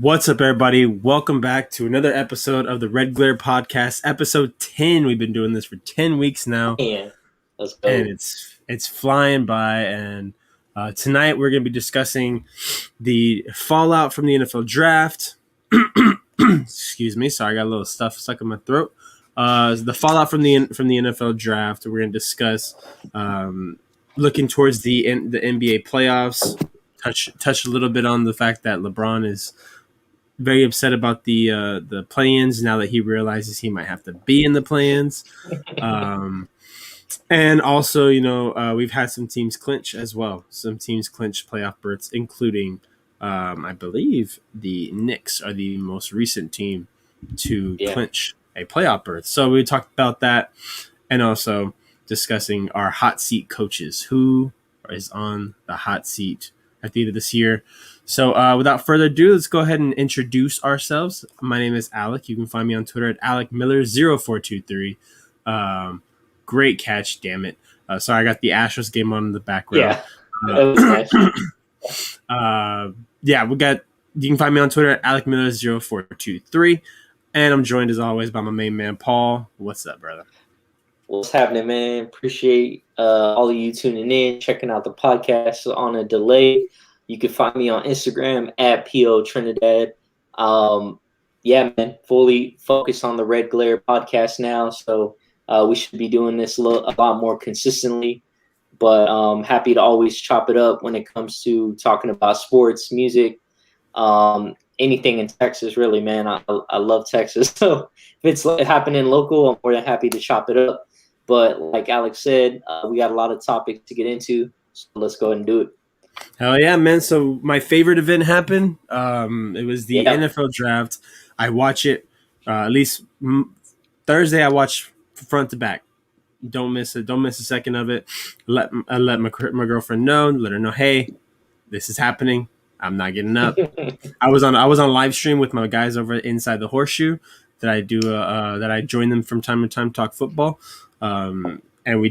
What's up, everybody? Welcome back to another episode of the Red Glare Podcast, episode 10. We've been doing this for 10 weeks now, Yeah, let's and go. it's flying by. And tonight we're going to be discussing the fallout from the NFL draft. Excuse me, sorry, I got a little stuff stuck in my throat. The fallout from the NFL draft. We're going to discuss looking towards the NBA playoffs. Touch a little bit on the fact that LeBron is very upset about the play-ins now that he realizes he might have to be in the play-ins. And also, we've had some teams clinch as well. Some teams clinch playoff berths, including, I believe, the Knicks are the most recent team to clinch a playoff berth. So we talked about that, and also discussing our hot seat coaches. Who is on the hot seat at the end of this year? So without further ado, let's go ahead and introduce ourselves. My name is Alec. You can find me on Twitter at AlecMiller0423. Great catch, damn it. Sorry, I got the Astros game on in the background. Yeah, you can find me on Twitter at AlecMiller0423. And I'm joined as always by my main man, Paul. What's up, brother? What's happening, man? Appreciate all of you tuning in, checking out the podcast on a delay. You can find me on Instagram at PO Trinidad. Yeah, man, fully focused on the Red Glare podcast now. So we should be doing this a lot more consistently. But happy to always chop it up when it comes to talking about sports, music, anything in Texas, really, man. I love Texas. So if it's happening local, I'm more than happy to chop it up. But like Alex said, we got a lot of topics to get into. So let's go ahead and do it. Hell yeah, man. So my favorite event happened. It was the NFL draft. I watch it at least Thursday. I watch front to back. Don't miss it. Don't miss a second of it. I let my girlfriend know. Let her know, hey, this is happening. I'm not getting up. I was on live stream with my guys over inside the Horseshoe that I do. That I join them from time to time, talk football. And we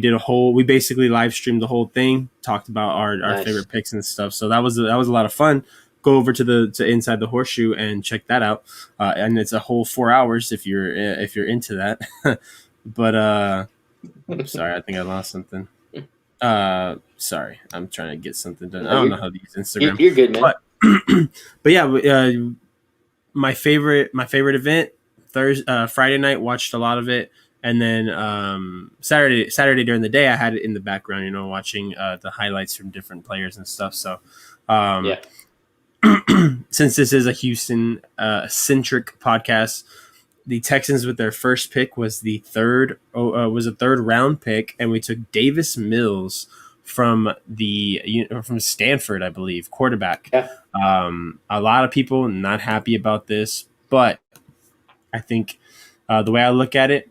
basically live streamed the whole thing, talked about our favorite picks and stuff. So that was a lot of fun. Go over to inside the Horseshoe and check that out. And it's a whole 4 hours if you're into that. But sorry, I think I lost something. Sorry, I'm trying to get something done. I don't know how to use Instagram. You're good, man. But yeah, my favorite event Friday night, watched a lot of it. And then Saturday during the day, I had it in the background, watching the highlights from different players and stuff. So, since this is a Houston centric podcast, the Texans with their first pick was a third round pick, and we took Davis Mills from Stanford, I believe, quarterback. Yeah. A lot of people not happy about this, but I think the way I look at it,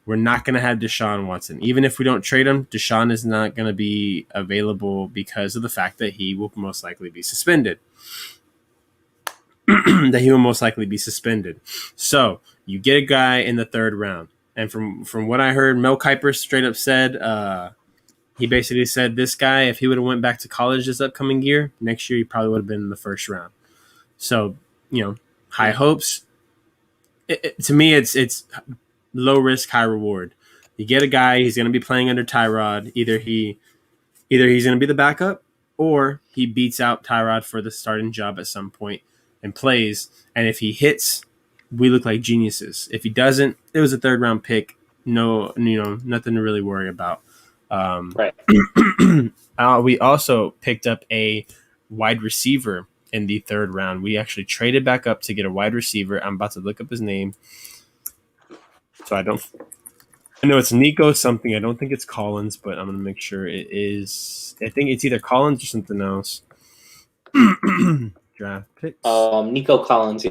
we're not going to have Deshaun Watson. Even if we don't trade him, Deshaun is not going to be available because of the fact that he will most likely be suspended. So you get a guy in the third round. And from what I heard, Mel Kiper straight up said, he basically said this guy, if he would have went back to college this upcoming year, next year he probably would have been in the first round. So, high hopes. To me, it's low risk, high reward. You get a guy, he's going to be playing under Tyrod. Either he's going to be the backup, or he beats out Tyrod for the starting job at some point and plays. And if he hits, we look like geniuses. If he doesn't, it was a third round pick. No, nothing to really worry about. Right. We also picked up a wide receiver in the third round. We actually traded back up to get a wide receiver. I'm about to look up his name. So I know it's Nico something. I don't think it's Collins, but I'm going to make sure it is. I think it's either Collins or something else. Draft picks. Nico Collins,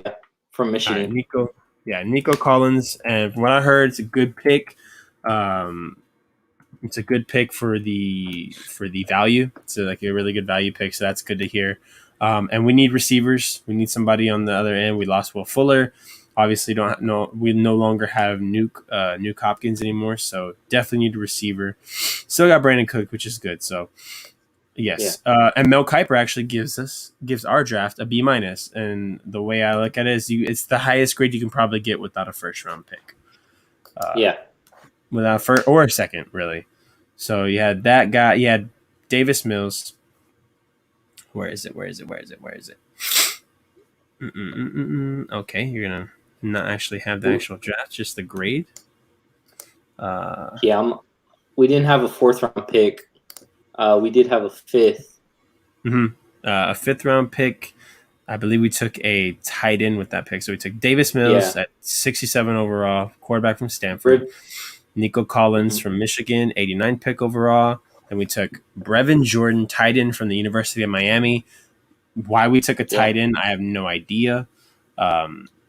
from Michigan. Nico Collins. And from what I heard, it's a good pick. It's a good pick for the value. It's like a really good value pick, so that's good to hear. And we need receivers. We need somebody on the other end. We lost Will Fuller. Obviously, we no longer have Nuke Hopkins anymore, so definitely need a receiver. Still got Brandon Cook, which is good. So Yes, and Mel Kiper actually gives our draft a B minus, and the way I look at it is, it's the highest grade you can probably get without a first round pick, without a first or a second, really. So you had that guy, you had Davis Mills. Where is it? Okay, you're gonna not actually have the actual draft, just the grade. We didn't have a 4th round pick. We did have a 5th. A 5th round pick. I believe we took a tight end with that pick. So we took Davis Mills at 67 overall, quarterback from Stanford. Nico Collins from Michigan, 89 pick overall. Then we took Brevin Jordan, tight end from the University of Miami. Why we took a tight end, I have no idea.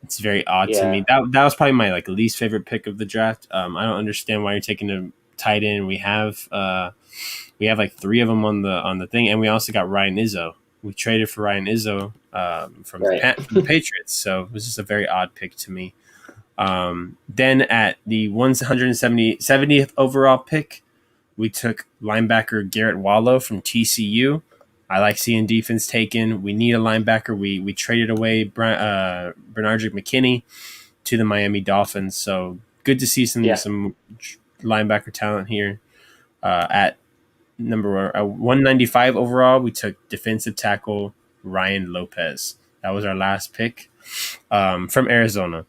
It's very odd to me. That was probably my least favorite pick of the draft. I don't understand why you're taking a tight end. We have 3 of them on the thing, and we also got Ryan Izzo. We traded for Ryan Izzo from the Patriots, so it was just a very odd pick to me. Then at the 170th overall pick, we took linebacker Garrett Wallow from TCU. I like seeing defense taken. We need a linebacker. We traded away Bernardrick McKinney to the Miami Dolphins, so good to see some linebacker talent here. At number 195 overall, we took defensive tackle Ryan Lopez. That was our last pick from Arizona.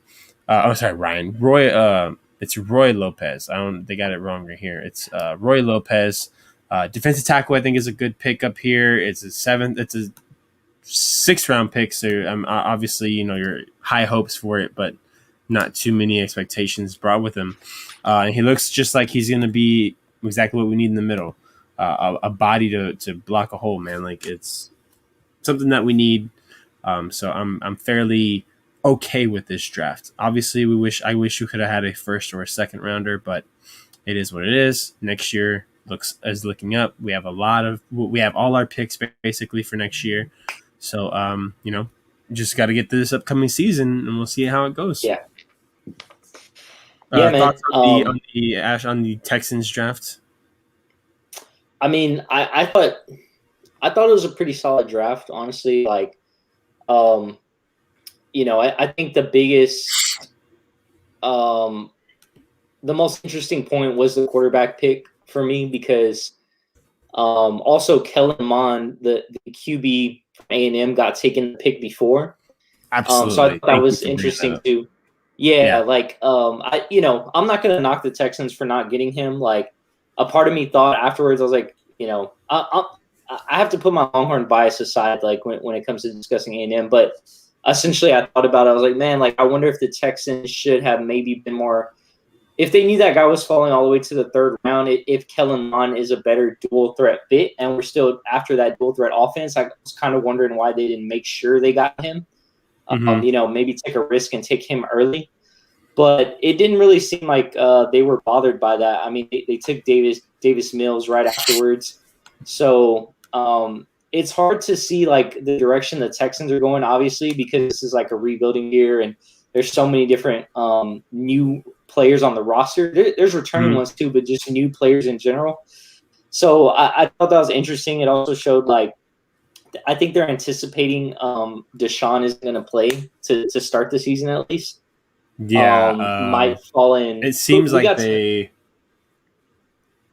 Ryan. Roy. It's Roy Lopez. They got it wrong right here. It's Roy Lopez. Defensive tackle, I think, is a good pick up here. It's a 6th round pick, so obviously, your high hopes for it, but not too many expectations brought with him. And he looks just like he's going to be exactly what we need in the middle. A body to block a hole, man. It's something that we need. So I'm fairly okay with this draft. Obviously, I wish we could have had a 1st or a 2nd rounder, but it is what it is. Next year is looking up. We have all our picks basically for next year. So just got to get through this upcoming season, and we'll see how it goes. Yeah, man. Thoughts on the Texans draft? I mean, I thought it was a pretty solid draft, honestly. I think the biggest, the most interesting point was the quarterback pick for me, because also Kellen Mond, the QB from A&M, got taken the pick before. Absolutely. So I thought that was interesting too. Yeah. I'm not going to knock the Texans for not getting him. A part of me thought afterwards, I was like, I have to put my Longhorn bias aside, when it comes to discussing A&M. But essentially, I thought about it. I was like, man, I wonder if the Texans should have maybe been more. If they knew that guy was falling all the way to the 3rd round, if Kellen Mond is a better dual threat fit, and we're still after that dual threat offense, I was kind of wondering why they didn't make sure they got him. Maybe take a risk and take him early. But it didn't really seem like they were bothered by that. I mean, they took Davis Mills right afterwards. So it's hard to see the direction the Texans are going, obviously, because this is a rebuilding year, and there's so many different new players on the roster. There's returning ones too, but just new players in general. So I thought that was interesting. It also showed I think they're anticipating Deshaun is going to play to start the season at least. Yeah, might fall in. It seems like they.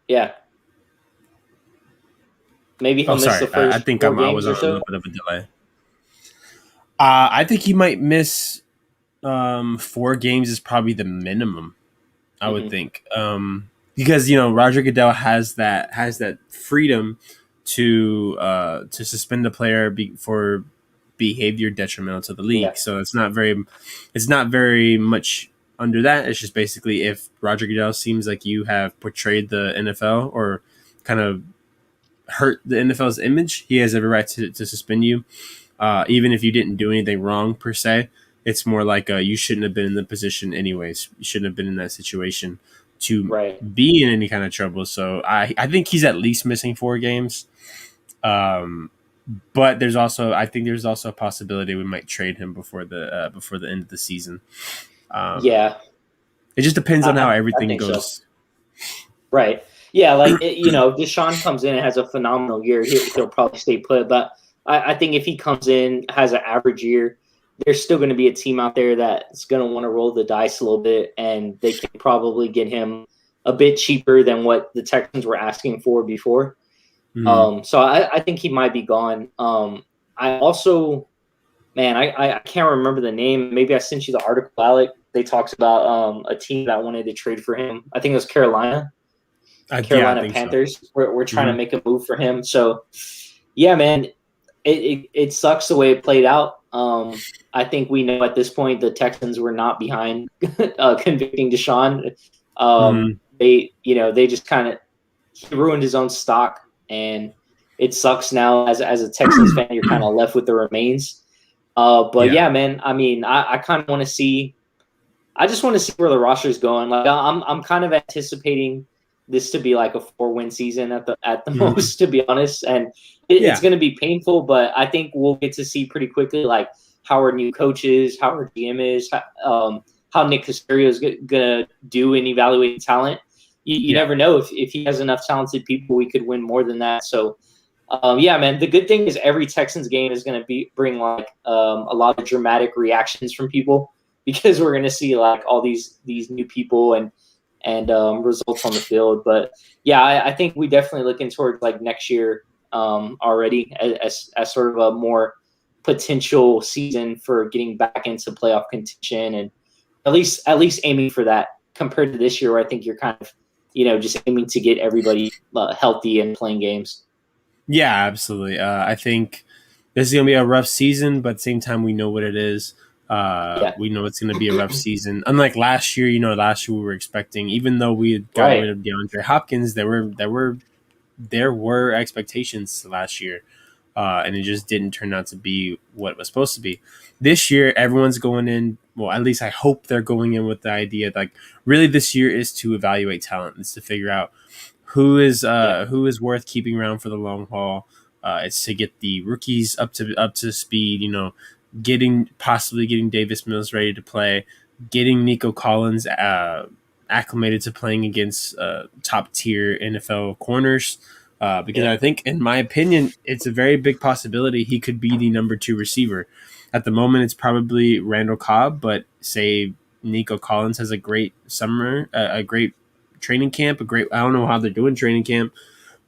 Yeah. Maybe he'll miss the first. I think I was on a little bit of a delay. I think he might miss 4 games is probably the minimum. I would think, because Roger Goodell has that freedom to suspend a player for behavior detrimental to the league. Yeah. So it's not very much under that. It's just basically if Roger Goodell seems like you have portrayed the NFL or kind of hurt the NFL's image, he has every right to suspend you, even if you didn't do anything wrong per se. It's more like you shouldn't have been in the position anyways. You shouldn't have been in that situation to be in any kind of trouble. So I think he's at least missing 4 games. But there's also a possibility we might trade him before the end of the season. It just depends on how everything goes. So. Right. Yeah, like Deshaun comes in and has a phenomenal year. He'll probably stay put, but I think if he comes in has an average year, there's still going to be a team out there that's going to want to roll the dice a little bit, and they can probably get him a bit cheaper than what the Texans were asking for before. So I think he might be gone. I also, man, I can't remember the name. Maybe I sent you the article, Alec. They talked about a team that wanted to trade for him. I think it was Carolina. Carolina Panthers. So. We're trying to make a move for him. So, yeah, man, it sucks the way it played out. I think we know at this point the Texans were not behind convicting Deshaun. They just kind of ruined his own stock, and it sucks now as a Texans fan. You're kind of left with the remains. But yeah, man, I mean, I kind of want to see. I just want to see where the roster is going. Like I'm kind of anticipating this to be like a 4-win season at the most, to be honest. And it's going to be painful, but I think we'll get to see pretty quickly, like how our new coaches, how our GM is, how Nick Caserio is going to do in evaluating talent. You never know if he has enough talented people, we could win more than that. So, yeah, man, the good thing is every Texans game is going to bring like a lot of dramatic reactions from people, because we're going to see like all these new people and results on the field. But yeah, I think we definitely looking towards like next year already as sort of a more potential season for getting back into playoff contention, and at least aiming for that, compared to this year where I think you're kind of just aiming to get everybody healthy and playing games. Yeah, absolutely. I think this is going to be a rough season, but at the same time, we know what it is. We know it's going to be a rough season. Unlike last year, last year we were expecting, even though we had got rid of DeAndre Hopkins, there were expectations last year, and it just didn't turn out to be what it was supposed to be. This year, everyone's going in. Well, at least I hope they're going in with the idea like really this year is to evaluate talent. It's to figure out who is worth keeping around for the long haul. It's to get the rookies up to speed. Possibly getting Davis Mills ready to play, getting Nico Collins acclimated to playing against top tier NFL corners. Because I think, in my opinion, it's a very big possibility he could be the number 2 receiver. At the moment, it's probably Randall Cobb, but say Nico Collins has a great summer, a great training camp, I don't know how they're doing training camp,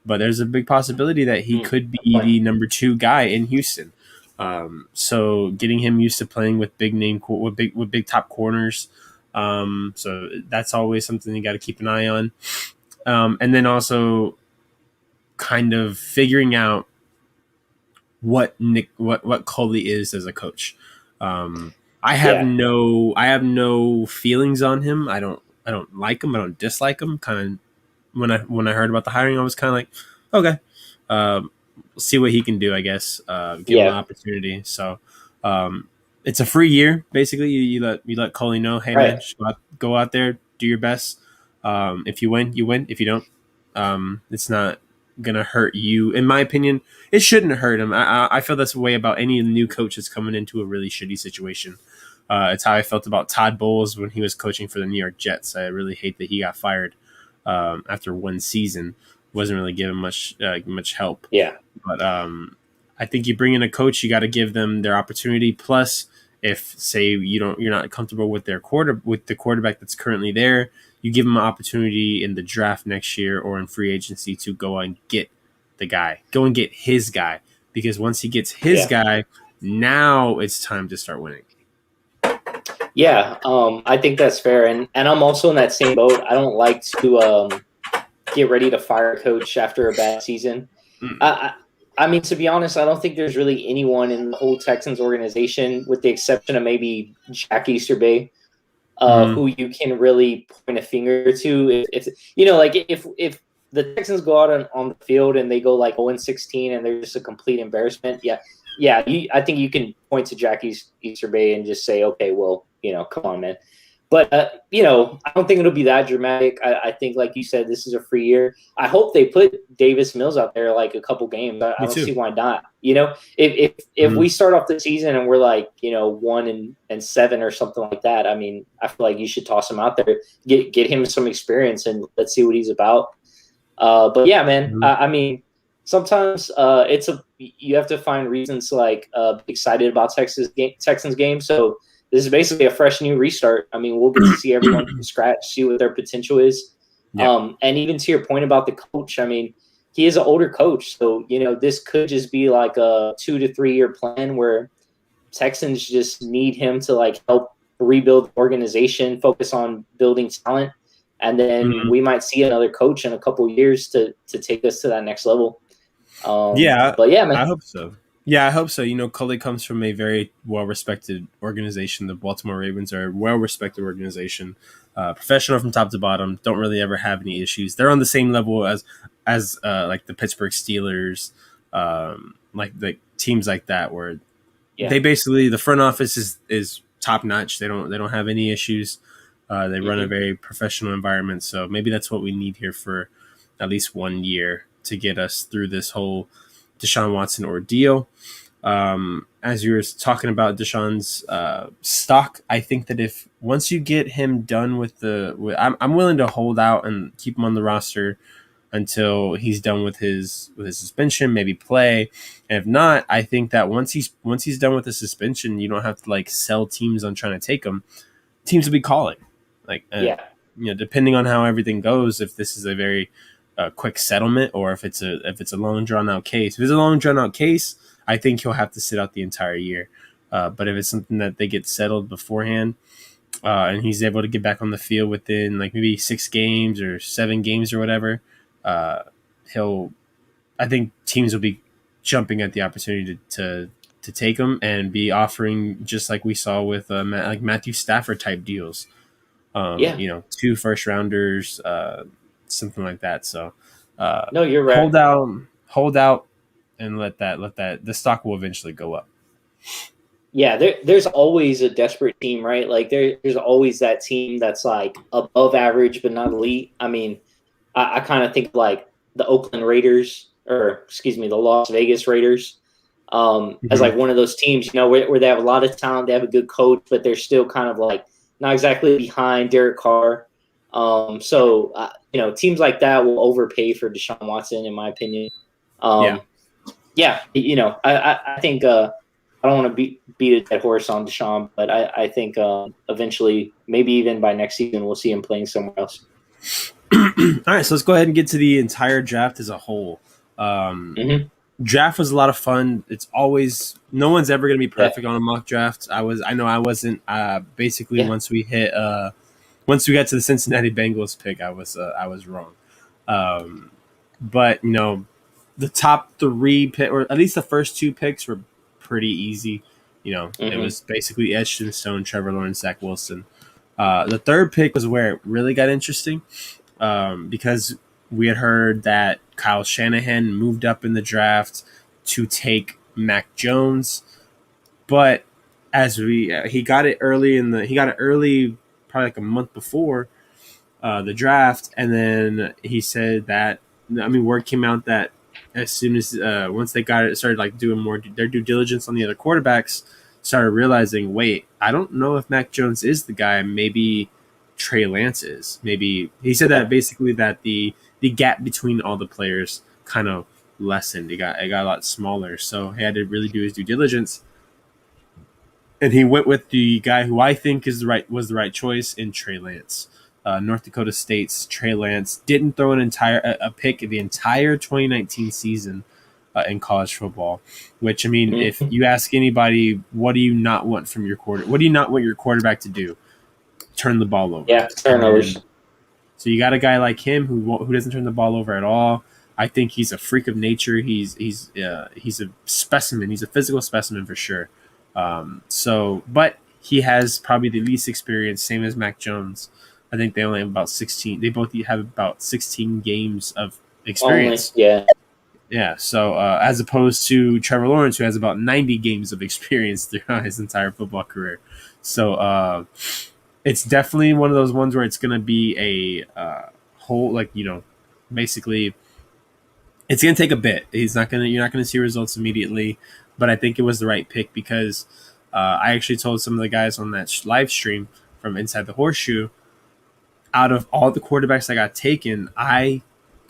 but there's a big possibility that he could be the number 2 guy in Houston. So getting him used to playing with big top corners. So that's always something you got to keep an eye on. And then also kind of figuring out what Culley is as a coach. I have no feelings on him. I don't like him. I don't dislike him. Kind of when I heard about the hiring, I was kind of like, okay, we'll see what he can do. I guess give him an opportunity. So it's a free year. Basically, you let Culley know, hey man, just go out there, do your best. If you win, you win. If you don't, it's not gonna hurt you. In my opinion, it shouldn't hurt him. I feel this way about any new coach that's coming into a really shitty situation. It's how I felt about Todd Bowles when he was coaching for the New York Jets. I really hate that he got fired after one season. Wasn't really given much help. Yeah, but I think you bring in a coach, you got to give them their opportunity. Plus, if say you're not comfortable with the quarterback that's currently there, you give them an opportunity in the draft next year or in free agency to go and get the guy. Go and get his guy, because once he gets his guy, now it's time to start winning. Yeah, I think that's fair, and I'm also in that same boat. I don't like to get ready to fire a coach after a bad season. I mean, to be honest, I don't think there's really anyone in the whole Texans organization, with the exception of maybe Jack Easterby, who you can really point a finger to. If the Texans go out on the field and they go like 0-16 and they're just a complete embarrassment, I think you can point to Jack Easterby and just say, okay, well, come on, man. But, I don't think it'll be that dramatic. I think, like you said, this is a free year. I hope they put Davis Mills out there like a couple games. I don't see why not. If we start off the season and we're like, 1-7 or something like that, I mean, I feel like you should toss him out there, get him some experience, and let's see what he's about. But yeah, man, Mhm. I mean, sometimes you have to find reasons to like be excited about Texans game. So this is basically a fresh new restart. I mean, we'll get to see everyone from scratch, see what their potential is. Yep. And even to your point about the coach, I mean, he is an older coach, so this could just be like a 2 to 3 year plan where Texans just need him to like help rebuild the organization, focus on building talent, and then Mhm. we might see another coach in a couple years to take us to that next level. Yeah, But yeah, man. I hope so. Yeah, I hope so. Culley comes from a very well-respected organization. The Baltimore Ravens are a well-respected organization, professional from top to bottom. Don't really ever have any issues. They're on the same level as like the Pittsburgh Steelers, like teams like that, where Yeah. they basically the front office is top notch. They don't have any issues. They run a Mm-hmm. very professional environment. So maybe that's what we need here for at least 1 year to get us through this whole Deshaun Watson ordeal. As you were talking about Deshaun's stock, I think that if once you get him done I'm willing to hold out and keep him on the roster until he's done with his suspension, maybe play. And if not, I think that once he's done with the suspension, you don't have to like sell teams on trying to take him. Teams will be calling, like Yeah. depending on how everything goes. If this is a very quick settlement, or if it's a long drawn out case. If it's a long drawn out case, I think he'll have to sit out the entire year. But if it's something that they get settled beforehand, and he's able to get back on the field within like maybe 6 games or 7 games or whatever, uh, he'll. I think teams will be jumping at the opportunity to take him and be offering just like we saw with like Matthew Stafford type deals. Yeah. 2 first rounders, something like that. So No, you're right. hold out, and let the stock will eventually go up. Yeah, there's always a desperate team, right? Like there's always that team that's like above average but not elite. I mean, I kind of think like the Oakland Raiders, or excuse me, the Las Vegas Raiders, as Mm-hmm. like one of those teams, where they have a lot of talent, they have a good coach, but they're still kind of like not exactly behind Derek Carr. Teams like that will overpay for Deshaun Watson, in my opinion. Yeah. Yeah, I think I don't want to beat a dead horse on Deshaun, but I think eventually, maybe even by next season, we'll see him playing somewhere else. All right, so let's go ahead and get to the entire draft as a whole. Um, Mm-hmm. Draft was a lot of fun. It's always no one's ever going to be Yeah, perfect on a mock draft. I know I wasn't. Basically, yeah, once we got to the Cincinnati Bengals pick, I was wrong. Um, but the top 3 pick, or at least the first 2 picks, were pretty easy. It mm-hmm. was basically etched in stone: Trevor Lawrence, Zach Wilson. The third pick was where it really got interesting, because we had heard that Kyle Shanahan moved up in the draft to take Mac Jones, but as he got it early, probably like a month before the draft, and then he said that, word came out that as soon as once they got it, started like doing more their due diligence on the other quarterbacks, started realizing, wait, I don't know if Mac Jones is the guy. Maybe Trey Lance is. Maybe he said Yeah, that basically that the gap between all the players kind of lessened. It got a lot smaller, so he had to really do his due diligence, and he went with the guy who I think was the right choice in Trey Lance. North Dakota State's Trey Lance didn't throw a pick the entire 2019 season in college football. Which, if mm-hmm. you ask anybody, what do you not want from your quarter? What do you not want your quarterback to do? Turn the ball over. Yeah, turnovers. And so you got a guy like him who doesn't turn the ball over at all. I think he's a freak of nature. He's a specimen. He's a physical specimen for sure. But he has probably the least experience, same as Mac Jones. I think they only have about 16. They both have about 16 games of Only, experience. yeah, Yeah. So as opposed to Trevor Lawrence, who has about 90 games of experience throughout his entire football career. So it's definitely one of those ones where it's going to be a whole, basically it's going to take a bit. You're not going to see results immediately, but I think it was the right pick because I actually told some of the guys on that live stream from Inside the Horseshoe, out of all the quarterbacks that got taken, I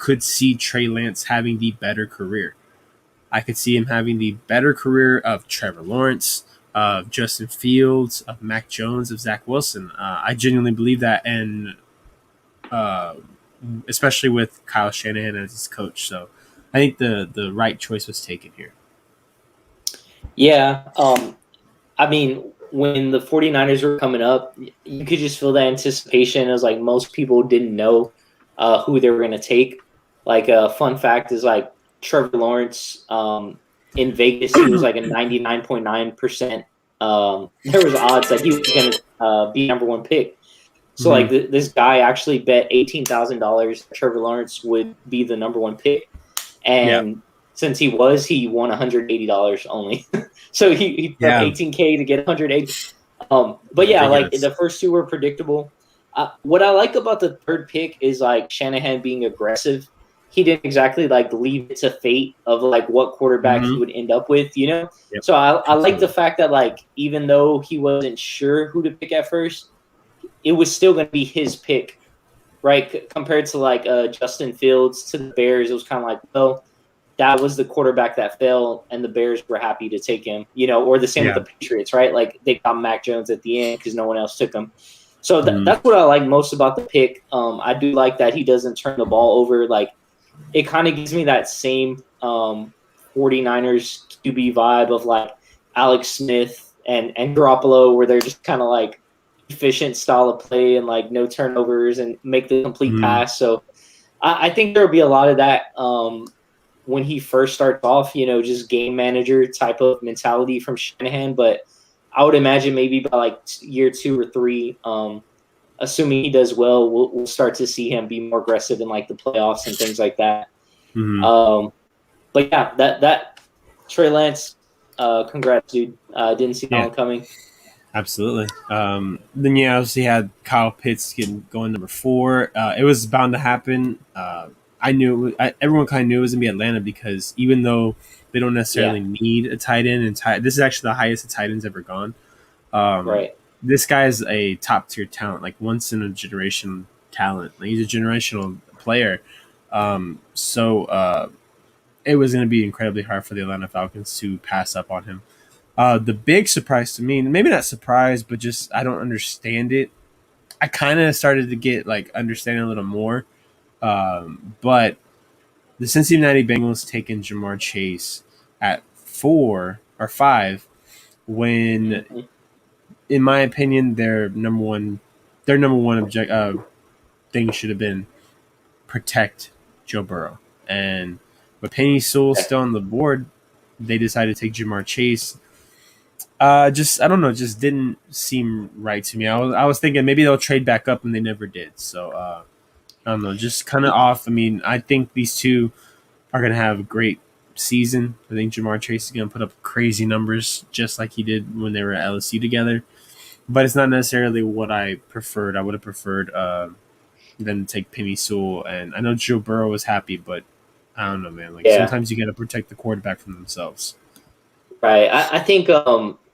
could see Trey Lance having the better career. I could see him having the better career of Trevor Lawrence, of Justin Fields, of Mac Jones, of Zach Wilson. I genuinely believe that, and especially with Kyle Shanahan as his coach. So I think the right choice was taken here. Yeah. I mean, when the 49ers were coming up, you could just feel that anticipation. It was like most people didn't know who they were going to take. Like a fun fact is like Trevor Lawrence in Vegas, he was like a 99.9%. There was odds that he was going to be number one pick. So like this guy actually bet $18,000 Trevor Lawrence would be the number one pick, and since he won $180 only. So he put $18K to get 180. But yeah, like the first two were predictable. What I like about the third pick is like Shanahan being aggressive. He didn't exactly like leave it to fate of like what quarterback he would end up with, you know? Yep. So I like the fact that like even though he wasn't sure who to pick at first, it was still going to be his pick, right? Compared to like Justin Fields to the Bears, it was kind of like, well, that was the quarterback that fell, and the Bears were happy to take him, you know, or the same with the Patriots, right? Like they got Mac Jones at the end because no one else took him. So that's what I like most about the pick. I do like that he doesn't turn the ball over. Like it kind of gives me that same 49ers QB vibe of like Alex Smith and Garoppolo, where they're just kind of like efficient style of play and like no turnovers and make the complete pass. So I think there'll be a lot of that when he first starts off, you know, just game manager type of mentality from Shanahan. But I would imagine maybe by like year 2 or 3, assuming he does well, we'll start to see him be more aggressive in like the playoffs and things like that. But yeah, that Trey Lance, congrats, dude. Didn't see that one coming. Absolutely. Then you obviously had Kyle Pitts going number 4. It was bound to happen. I knew everyone kind of knew it was gonna be Atlanta because even though they don't necessarily need a tight end, and this is actually the highest a tight end's ever gone. Right. This guy is a top tier talent, like once in a generation talent. Like, he's a generational player. So it was going to be incredibly hard for the Atlanta Falcons to pass up on him. The big surprise to me, maybe not surprise, but just I don't understand it. I kind of started to get like understanding a little more. But the Cincinnati Bengals taking Jamar Chase at 4 or 5 when, in my opinion, their number one thing should have been protect Joe Burrow. And with Penny Sewell still on the board, they decided to take Jamar Chase. I don't know, just didn't seem right to me. I was thinking maybe they'll trade back up, and they never did. So I don't know, just kind of off. I mean, I think these two are going to have a great season. I think Jamar Chase is going to put up crazy numbers just like he did when they were at LSU together. But it's not necessarily what I preferred. I would have preferred them to take Penny Sewell. And I know Joe Burrow was happy, but I don't know, man. Like sometimes you got to protect the quarterback from themselves. Right. I think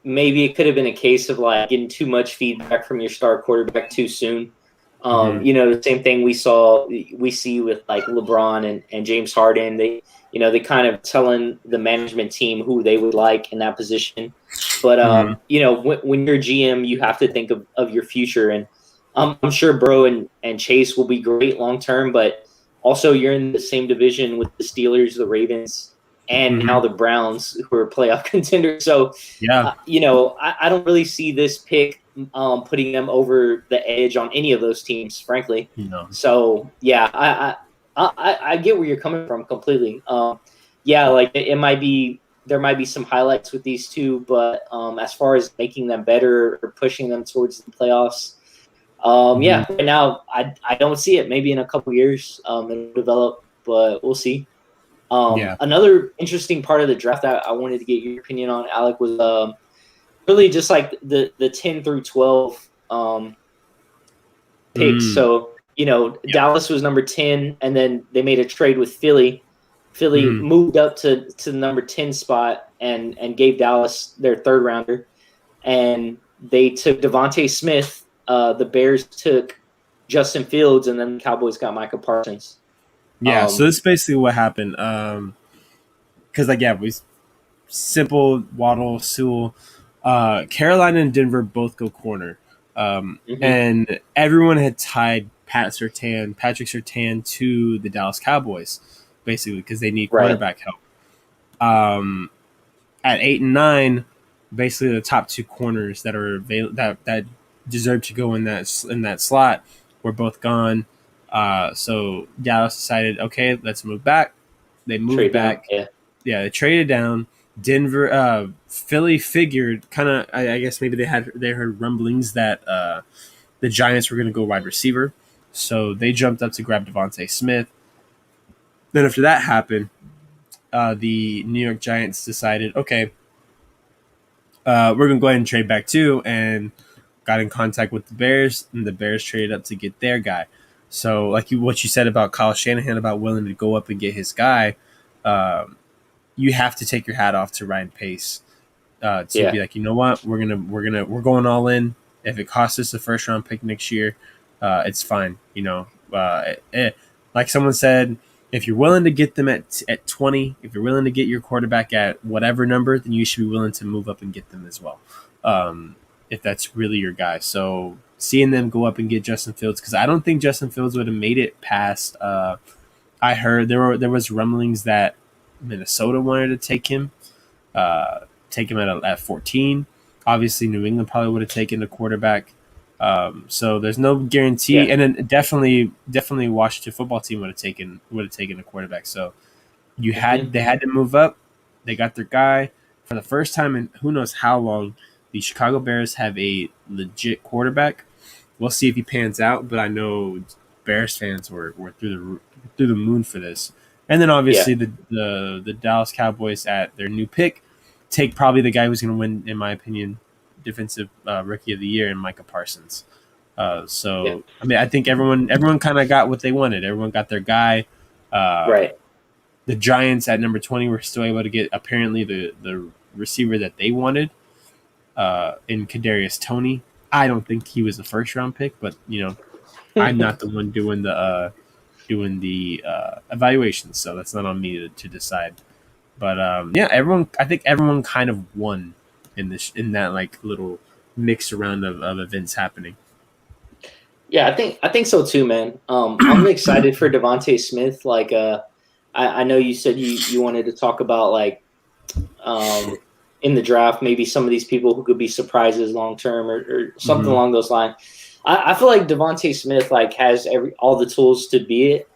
maybe it could have been a case of like getting too much feedback from your star quarterback too soon. You know, the same thing we see with like LeBron and James Harden. They kind of telling the management team who they would like in that position. But you know, when you're GM, you have to think of your future. And I'm sure Burrow and Chase will be great long term, but also you're in the same division with the Steelers, the Ravens, and now the Browns, who are playoff contenders. So you know, I don't really see this pick putting them over the edge on any of those teams, frankly. No. So yeah, I get where you're coming from completely. Like there might be some highlights with these two, but as far as making them better or pushing them towards the playoffs, right now I don't see it. Maybe in a couple years it'll develop, but we'll see. Another interesting part of the draft that I wanted to get your opinion on, Alec, was really just like the 10 through 12 picks. So, you know, Dallas was number 10, and then they made a trade with Philly. Philly moved up to the number 10 spot and gave Dallas their third rounder. And they took Devontae Smith. The Bears took Justin Fields, and then the Cowboys got Micah Parsons. Yeah, so this is basically what happened. Because like yeah, we simple Waddle, Sewell, Carolina and Denver both go corner, Mhm. and everyone had tied Patrick Surtain to the Dallas Cowboys, basically because they need Right. quarterback help. At 8 and 9, basically the top two corners that are that deserve to go in that slot were both gone. So Dallas decided, okay, let's move back. They moved Trade down. back. Yeah. Yeah, they traded down. Philly figured kind of. I guess maybe they heard rumblings that the Giants were going to go wide receiver, so they jumped up to grab Devontae Smith. Then after that happened, the New York Giants decided, okay, we're gonna go ahead and trade back too, and got in contact with the Bears, and the Bears traded up to get their guy. So, like what you said about Kyle Shanahan about willing to go up and get his guy, um, you have to take your hat off to Ryan Pace to Yeah. be like, you know what, we're going all in. If it costs us a first round pick next year, it's fine. Like someone said, if you're willing to get them at 20, if you're willing to get your quarterback at whatever number, then you should be willing to move up and get them as well. If that's really your guy. So seeing them go up and get Justin Fields, because I don't think Justin Fields would have made it past. I heard there was rumblings that Minnesota wanted to take him at 14. Obviously, New England probably would have taken a quarterback. So there's no guarantee, Yeah. and then definitely Washington football team would have taken a quarterback. So Mhm. they had to move up. They got their guy for the first time in who knows how long. The Chicago Bears have a legit quarterback. We'll see if he pans out, but I know Bears fans were through the moon for this. And then Yeah. obviously the Dallas Cowboys at their new pick take probably the guy who's going to win, in my opinion, defensive rookie of the year, in Micah Parsons. Yeah. So I mean, I think everyone kind of got what they wanted. Everyone got their guy. Uh, Right. the Giants at number 20 were still able to get apparently the receiver that they wanted in Kadarius Toney. I don't think he was a first round pick, but I'm not the one doing the evaluations, so that's not on me to decide. But yeah, I think everyone kind of won in that like little mix around of events happening. Yeah, I think so too, man. I'm excited for Devonte Smith. Like, I know you said you wanted to talk about like um, in the draft, maybe some of these people who could be surprises long term or something Mm-hmm. along those lines. I feel like Devonte Smith like has all the tools to be it.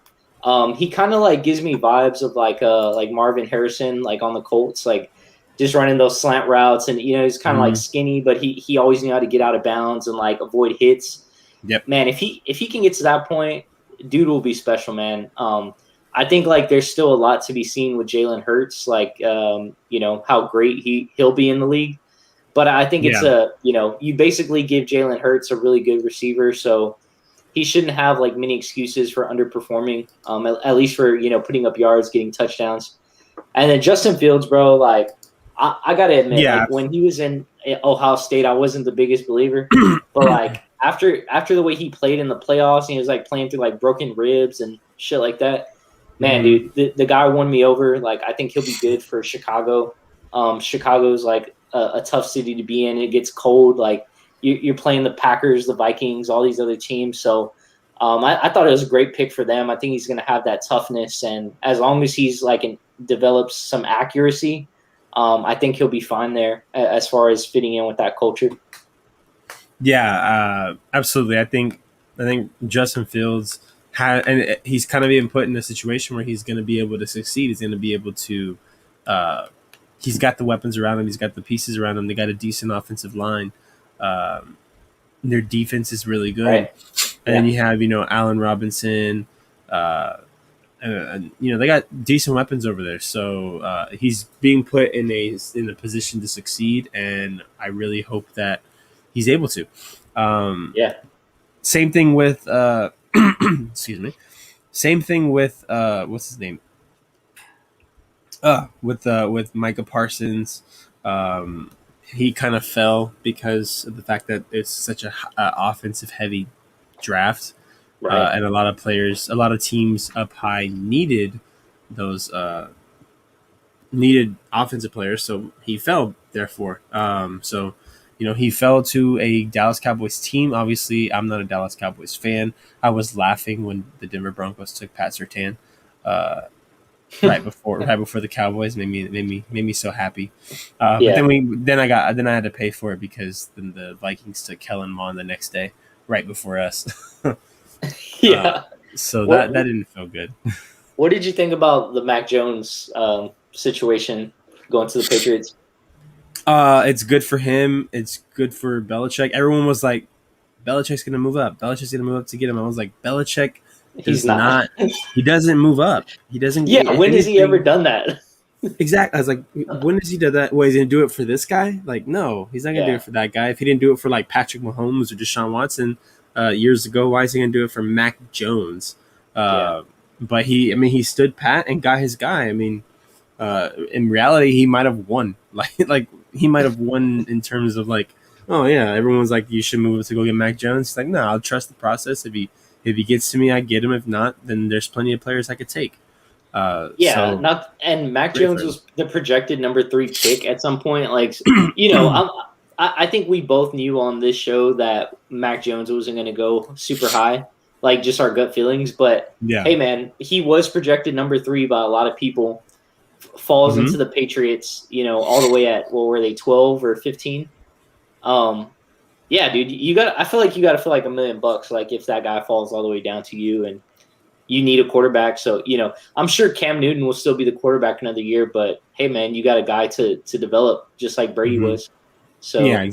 He kind of like gives me vibes of like Marvin Harrison, like on the Colts, like just running those slant routes, and he's kind of like Mm-hmm. skinny, but he always knew how to get out of bounds and like avoid hits. Yep. Man, if he can get to that point, dude will be special, man. I think like there's still a lot to be seen with Jalen Hurts, like how great he'll be in the league. But I think it's Yeah. you basically give Jalen Hurts a really good receiver, so he shouldn't have like many excuses for underperforming. At least for putting up yards, getting touchdowns. And then Justin Fields, bro, like I gotta admit, Yeah. like when he was in Ohio State, I wasn't the biggest believer, but like after the way he played in the playoffs, and he was like playing through like broken ribs and shit like that. Man, Mm-hmm. dude, the guy won me over. Like I think he'll be good for Chicago. Chicago's like a tough city to be in. It gets cold. Like you're playing the Packers, the Vikings, all these other teams. So I thought it was a great pick for them. I think he's going to have that toughness, and as long as he's like develops some accuracy, I think he'll be fine there as far as fitting in with that culture. Yeah, absolutely. I think Justin Fields and he's kind of being put in a situation where he's going to be able to succeed. He's going to be able to. Uh, he's got the weapons around him. He's got the pieces around him. They got a decent offensive line. Um, their defense is really good, Right? and then Yeah. you have Allen Robinson. Uh, they got decent weapons over there. So he's being put in a position to succeed, and I really hope that he's able to. Um, Yeah. Same thing with excuse me. Same thing with what's his name? With Micah Parsons. Um, he kind of fell because of the fact that it's such a offensive heavy draft. Right. And a lot of players, a lot of teams up high needed those needed offensive players. So he fell. Therefore, so he fell to a Dallas Cowboys team. Obviously, I'm not a Dallas Cowboys fan. I was laughing when the Denver Broncos took Pat Surtain. Uh, right before the Cowboys made me so happy. But Yeah. then I had to pay for it because then the Vikings took Kellen Mond the next day, right before us. Yeah. So What that didn't feel good. What did you think about the Mac Jones situation going to the Patriots? It's good for him. It's good for Belichick. Everyone was like, Belichick's gonna move up. Belichick's gonna move up to get him. I was like, Belichick He's does not. not. He doesn't move up. He doesn't Yeah. get When has he ever anything. done that? Exactly. I was like, when has he done that? Well, he's gonna do it for this guy? Like, no, he's not gonna do Yeah. it for that guy. If he didn't do it for like Patrick Mahomes or Deshaun Watson years ago, why is he gonna do it for Mac Jones? Yeah. But he stood pat and got his guy. I mean, in reality, he might have won. Like he might have won in terms of like, oh yeah, everyone's like, you should move to go get Mac Jones. He's like, no, I'll trust the process. If he gets to me, I get him. If not, then there's plenty of players I could take. Yeah. So Not. And Mac great for Jones him. was the projected number 3 pick at some point. Like, I think we both knew on this show that Mac Jones wasn't going to go super high, like just our gut feelings. But Yeah. hey, man, he was projected number 3 by a lot of people. Falls Mhm. into the Patriots, all the way at what were they, 12 or 15? Yeah, dude, I feel like you got to feel like $1 million, like if that guy falls all the way down to you and you need a quarterback. So, I'm sure Cam Newton will still be the quarterback another year, but hey, man, you got a guy to develop just like Brady Mhm. was. So Yeah,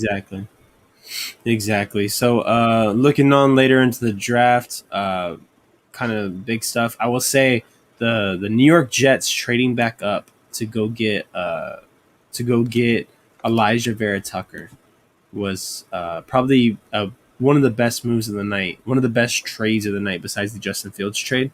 exactly. So, looking on later into the draft, kind of big stuff. I will say the New York Jets trading back up to go get Elijah Vera Tucker was probably one of the best moves of the night, one of the best trades of the night besides the Justin Fields trade.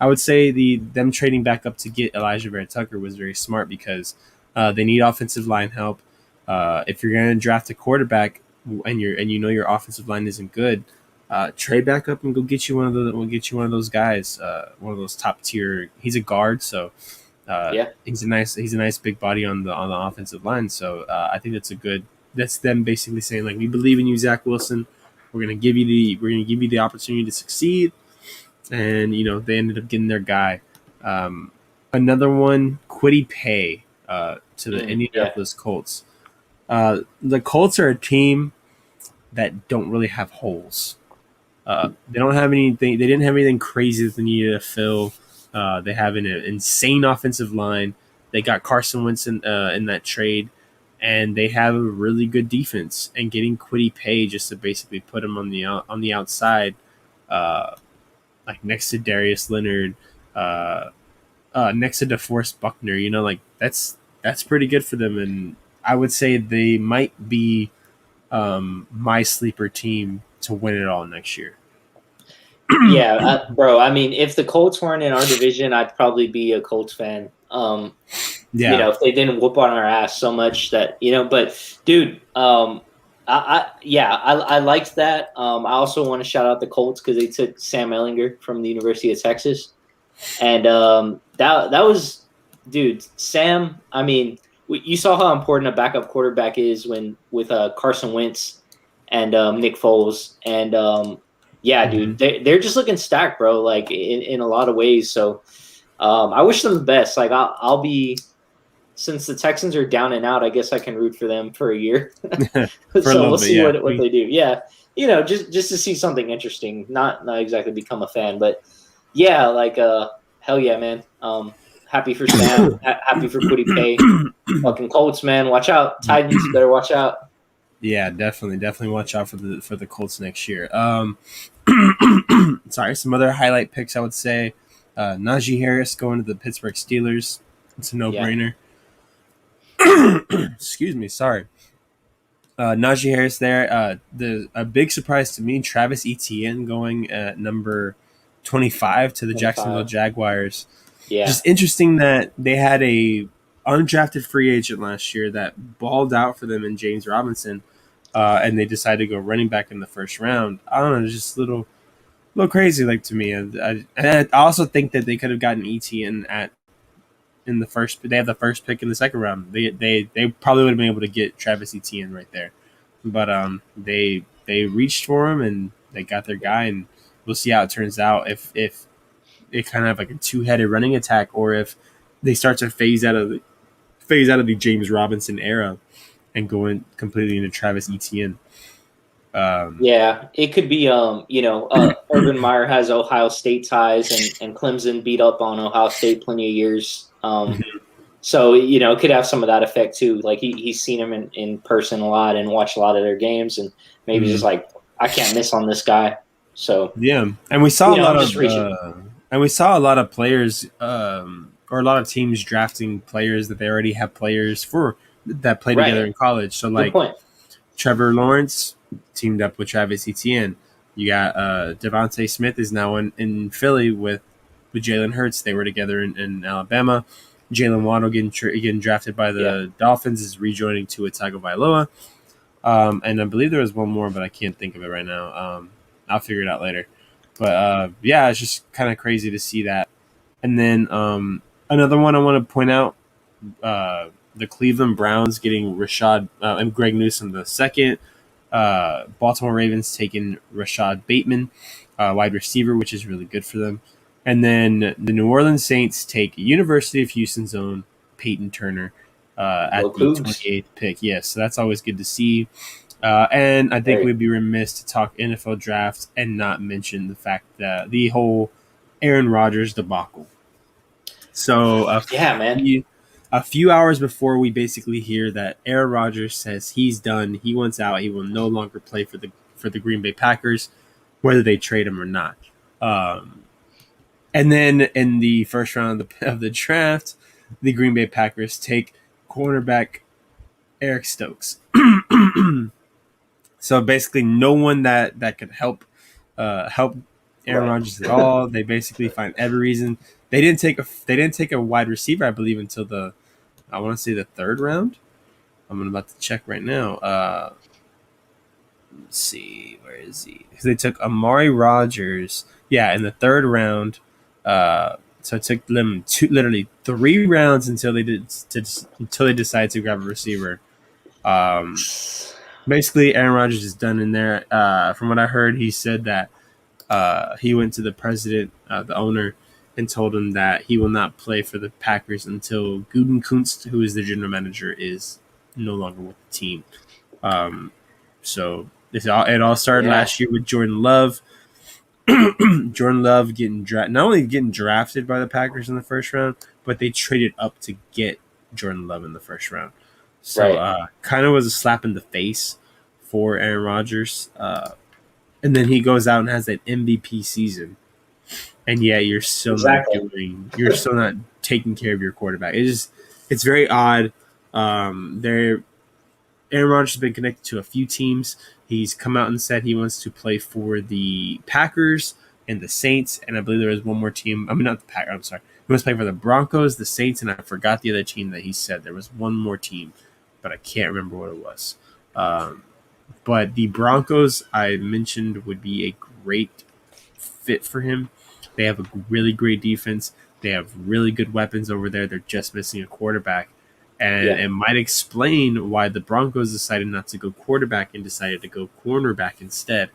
I would say them trading back up to get Elijah Vera Tucker was very smart because they need offensive line help. If you're going to draft a quarterback and your offensive line isn't good, trade back up and go get you one of the we'll get you one of those guys, one of those top tier. He's a guard, so yeah, he's a nice big body on the offensive line. So I think that's them basically saying like, we believe in you, Zach Wilson. We're gonna give you the opportunity to succeed, and they ended up getting their guy. Um, Another one, Kwity Paye, to the yeah, Indianapolis Colts. The Colts are a team that don't really have holes. They don't have anything. They didn't have anything crazy that they needed to fill. They have an insane offensive line. They got Carson Wentz in that trade, and they have a really good defense. And getting Kwity Paye just to basically put him on the outside, uh, like next to Darius Leonard, uh, next to DeForest Buckner. Like that's pretty good for them. And I would say they might be my sleeper team to win it all next year. yeah, bro. I mean, if the Colts weren't in our division, I'd probably be a Colts fan. Yeah. If they didn't whoop on our ass so much that but dude, I liked that. I also want to shout out the Colts because they took Sam Ellinger from the University of Texas, and that was, dude, Sam. I mean, you saw how important a backup quarterback is with Carson Wentz and Nick Foles, and yeah, dude, Mhm. they're just looking stacked, bro. Like in a lot of ways. So I wish them the best. Like I'll be. Since the Texans are down and out, I guess I can root for them for a year. For a So little we'll bit, see yeah. what they do. Yeah, just to see something interesting. Not exactly become a fan, but yeah, like hell yeah, man. Happy for Sam. Happy for Kwity Paye. Fucking Colts, man. Watch out, Titans. Better watch out. Yeah, definitely watch out for the Colts next year. Sorry, some other highlight picks I would say. Najee Harris going to the Pittsburgh Steelers. It's a no Yeah, brainer. Excuse me, sorry. Najee Harris there. A big surprise to me, Travis Etienne going at number 25 to the Jacksonville 25. Jaguars. Yeah, Just interesting that they had a undrafted free agent last year that balled out for them in James Robinson, and they decided to go running back in the first round. I don't know, just little crazy, like to me. And I also think that they could have gotten ETN in the first. They have the first pick in the second round. They probably would have been able to get Travis Etienne right there, but they reached for him and they got their guy, and we'll see how it turns out. If they kind of have like a two-headed running attack, or if they start to phase out of the James Robinson era and go in completely into Travis Etienne. Yeah, it could be. Urban Meyer has Ohio State ties, and Clemson beat up on Ohio State plenty of years. So it could have some of that effect too. Like he's seen him in person a lot and watched a lot of their games, and maybe just like, I can't miss on this guy. So yeah, and we saw a lot of players, or a lot of teams drafting players that they already have players for that play together in college. So like Trevor Lawrence teamed up with Travis Etienne. You got Devontae Smith is now in Philly with Jalen Hurts. They were together in Alabama. Jalen Waddle getting drafted by the Dolphins is rejoining Tua Tagovailoa. And I believe there was one more, but I can't think of it right now. I'll figure it out later. But it's just kind of crazy to see that. And then another one I want to point out, the Cleveland Browns getting Rashad and Greg Newsome the second. Baltimore Ravens taking Rashad Bateman, wide receiver, which is really good for them. And then the New Orleans Saints take University of Houston's own Peyton Turner at the 28th pick. Yes, so that's always good to see. And I think we'd be remiss to talk NFL draft and not mention the fact that the whole Aaron Rodgers debacle. So a few hours before we basically hear that Aaron Rodgers says he's done, he wants out, he will no longer play for the Green Bay Packers, whether they trade him or not. And then in the first round of the draft, the Green Bay Packers take cornerback Eric Stokes. So basically, no one that could help Aaron Rodgers at all. They basically find every reason. They didn't take a wide receiver, I believe, until I want to say the third round. I'm about to check right now. Let's see, where is he? Because they took Amari Rodgers, in the third round. So it took them literally 3 rounds until they decided to grab a receiver. Basically, Aaron Rodgers is done in there. From what I heard, he said that he went to the president, the owner, and told him that he will not play for the Packers until Gutekunst, who is the general manager, is no longer with the team. So it all started last year with Jordan Love. Jordan Love not only getting drafted by the Packers in the first round, but they traded up to get Jordan Love in the first round. So kind of was a slap in the face for Aaron Rodgers. And then he goes out and has that MVP season. And you're still not taking care of your quarterback. It's very odd. Aaron Rodgers has been connected to a few teams. He's come out and said he wants to play for the Packers and the Saints, and I believe there was one more team. I mean, not the Packers. I'm sorry. He wants to play for the Broncos, the Saints, and I forgot the other team that he said. There was one more team, but I can't remember what it was. But the Broncos, I mentioned, would be a great fit for him. They have a really great defense. They have really good weapons over there. They're just missing a quarterback. And it might explain why the Broncos decided not to go quarterback and decided to go cornerback instead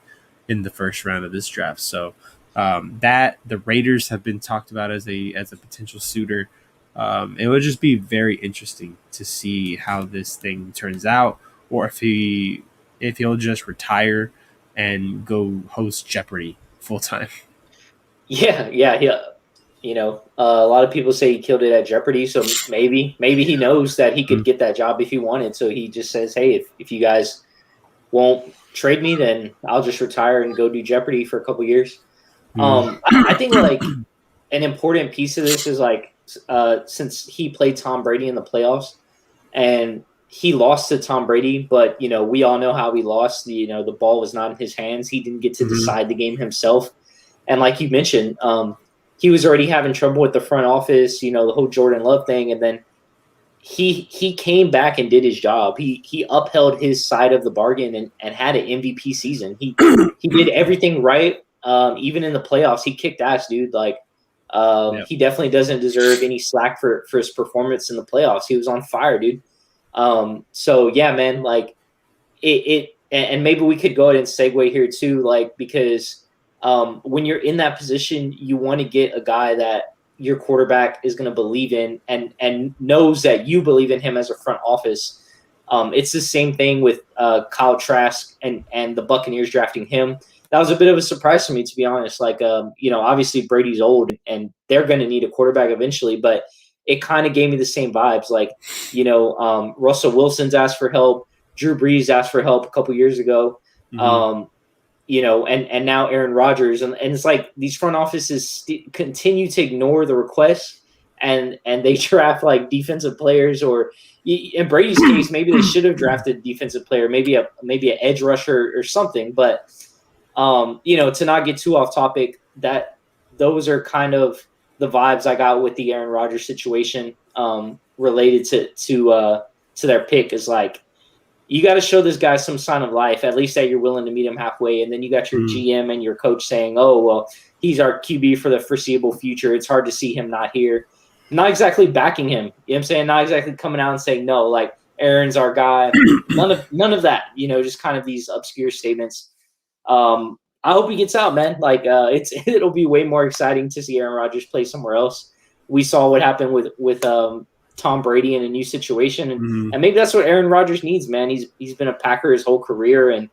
in the first round of this draft. So that the Raiders have been talked about as a potential suitor. It would just be very interesting to see how this thing turns out, or if he'll just retire and go host Jeopardy full time. Yeah. A lot of people say he killed it at Jeopardy, so maybe he knows that he could get that job if he wanted. So he just says, hey, if you guys won't trade me, then I'll just retire and go do Jeopardy for a couple years. I think like an important piece of this is like since he played Tom Brady in the playoffs and he lost to Tom Brady, but we all know how he lost. The ball was not in his hands. He didn't get to decide the game himself. And like you mentioned, he was already having trouble with the front office, the whole Jordan Love thing. And then he came back and did his job. He upheld his side of the bargain and had an MVP season. He did everything right even in the playoffs, he kicked ass, dude. Like, Yep. he definitely doesn't deserve any slack for his performance in the playoffs. He was on fire, dude. So yeah, man, like and maybe we could go ahead and segue here too, like, because when you're in that position, you want to get a guy that your quarterback is going to believe in and knows that you believe in him as a front office. It's the same thing with Kyle Trask and the Buccaneers drafting him. That was a bit of a surprise to me, to be honest. Like, obviously Brady's old and they're going to need a quarterback eventually, but it kind of gave me the same vibes. Like, Russell Wilson's asked for help. Drew Brees asked for help a couple years ago. And now Aaron Rodgers. And it's like these front offices continue to ignore the requests and they draft like defensive players, or in Brady's case, maybe they should have drafted a defensive player, maybe an edge rusher or something. But, to not get too off topic, that those are kind of the vibes I got with the Aaron Rodgers situation related to their pick, is like, you got to show this guy some sign of life, at least that you're willing to meet him halfway. And then you got your GM and your coach saying, oh, well, he's our QB for the foreseeable future. It's hard to see him not here. Not exactly backing him. You know what I'm saying? Not exactly coming out and saying, no, like, Aaron's our guy. None of that, just kind of these obscure statements. I hope he gets out, man. Like, it'll be way more exciting to see Aaron Rodgers play somewhere else. We saw what happened with Tom Brady in a new situation, and maybe that's what Aaron Rodgers needs, man. He's been a Packer his whole career, and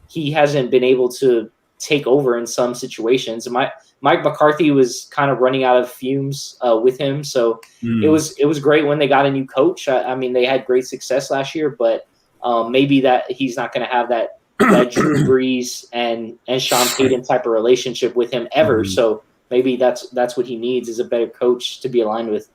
he hasn't been able to take over in some situations. Mike McCarthy was kind of running out of fumes with him, so it was great when they got a new coach. I mean, they had great success last year, but maybe that he's not going to have that Drew Brees and Sean Payton type of relationship with him ever. So maybe that's what he needs, is a better coach to be aligned with.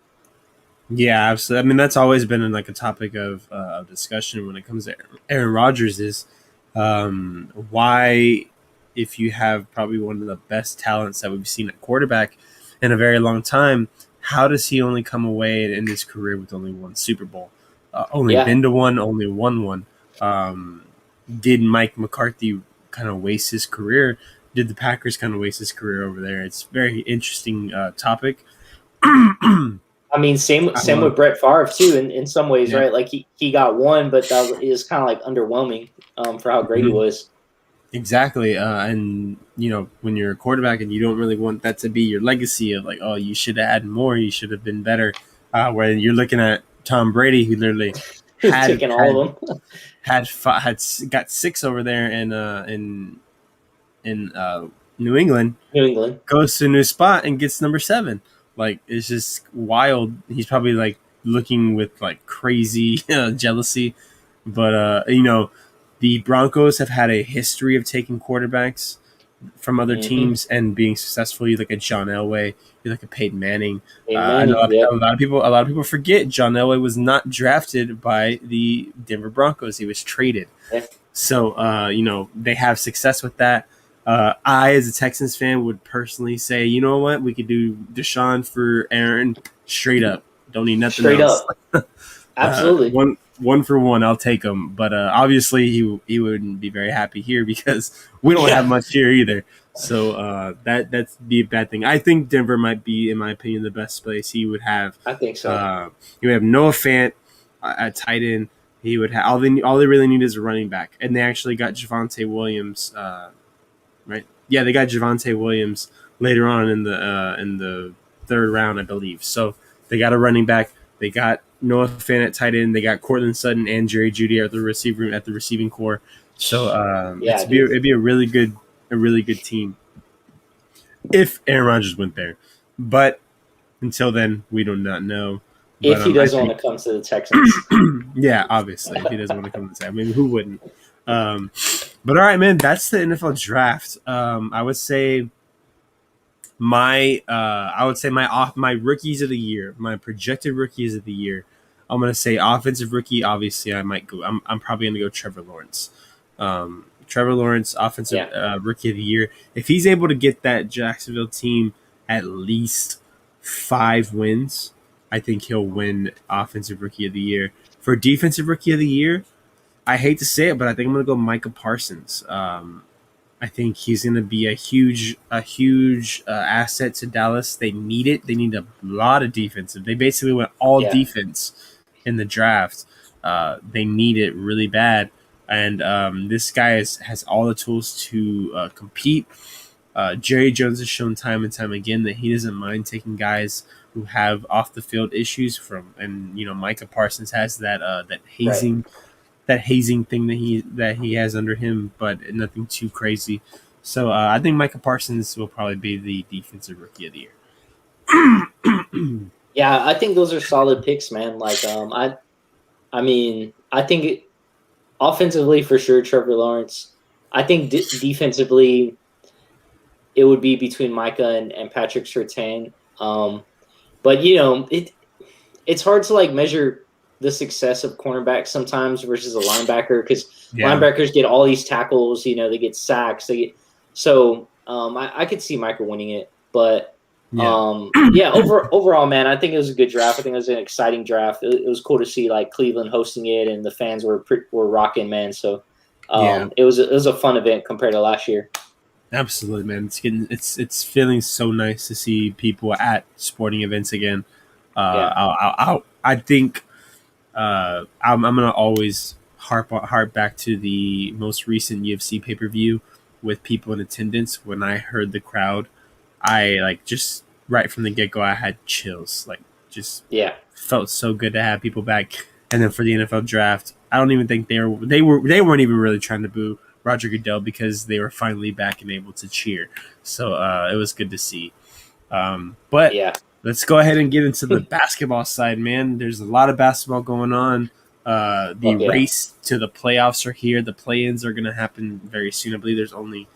Yeah, absolutely. I mean, that's always been like a topic of discussion when it comes to Aaron Rodgers is why, if you have probably one of the best talents that we've seen at quarterback in a very long time, how does he only come away in his career with only one Super Bowl? Been to one, only won one. Did Mike McCarthy kind of waste his career? Did the Packers kind of waste his career over there? It's a very interesting topic. I mean, same with Brett Favre too, in some ways, right? Like he got one, but that is kind of like underwhelming for how great he was. Exactly, and when you're a quarterback and you don't really want that to be your legacy of like, oh, you should have had more, you should have been better. When you're looking at Tom Brady, who literally taking all of them, got 6 over there in New England. Goes to a new spot and gets number 7. Like, it's just wild. He's probably like looking with like crazy jealousy, but the Broncos have had a history of taking quarterbacks from other teams and being successful. You look at John Elway, you look at Peyton Manning. I know a lot of people forget John Elway was not drafted by the Denver Broncos. He was traded. Yeah. So they have success with that. I, as a Texans fan, would personally say, you know what, we could do Deshaun for Aaron straight up. Don't need nothing else. Up. Absolutely. One for one, I'll take him. But obviously, he wouldn't be very happy here because we don't have much here either. So that's be a bad thing. I think Denver might be, in my opinion, the best place. He would have. I think so. He would have Noah Fant at tight end. He would have all they really need is a running back, and they actually got Javonte Williams. Right? Yeah, they got Javonte Williams later on in the 3rd round, I believe. So they got a running back. They got Noah Fant at tight end. They got Cortland Sutton and Jerry Jeudy at the receiving core. So it'd be a really good team if Aaron Rodgers went there. But until then, we do not know. If he doesn't want to come to the Texans. Yeah, obviously, if he doesn't want to come to the Texans. I mean, who wouldn't? But all right, man, that's the NFL draft. I would say my rookies of the year, my projected rookies of the year. I'm gonna say offensive rookie. Obviously, I might go. I'm probably gonna go Trevor Lawrence. Trevor Lawrence, offensive rookie of the year. If he's able to get that Jacksonville team at least 5 wins, I think he'll win offensive rookie of the year. For defensive rookie of the year, I hate to say it, but I think I'm going to go Micah Parsons. I I think he's going to be a huge asset to Dallas. They need it. They need a lot of defensive. They basically went all defense in the draft. They need it really bad, and this guy has all the tools to compete. Jerry Jones has shown time and time again that he doesn't mind taking guys who have off the field issues and Micah Parsons has that hazing thing that he has under him, but nothing too crazy. So I think Micah Parsons will probably be the defensive rookie of the year. Yeah, I think those are solid picks, man. Like I mean, I think offensively for sure, Trevor Lawrence. I think defensively, it would be between Micah and Patrick Surtain. But it's hard to like measure the success of cornerbacks sometimes versus a linebacker because linebackers get all these tackles. They get sacks. I could see Micah winning it, but. Overall, man, I think it was a good draft. I think it was an exciting draft. It was cool to see like Cleveland hosting it, and the fans were rocking, man. So, it was a fun event compared to last year. Absolutely, man. It's feeling so nice to see people at sporting events again. I think I'm gonna always harp back to the most recent UFC pay-per-view with people in attendance. When I heard the crowd, I just right from the get-go, I had chills. Felt so good to have people back. And then for the NFL draft, I don't even think they weren't even really trying to boo Roger Goodell because they were finally back and able to cheer. So it was good to see. Let's go ahead and get into the basketball side, man. There's a lot of basketball going on. Race to the playoffs are here. The play-ins are going to happen very soon. I believe there's only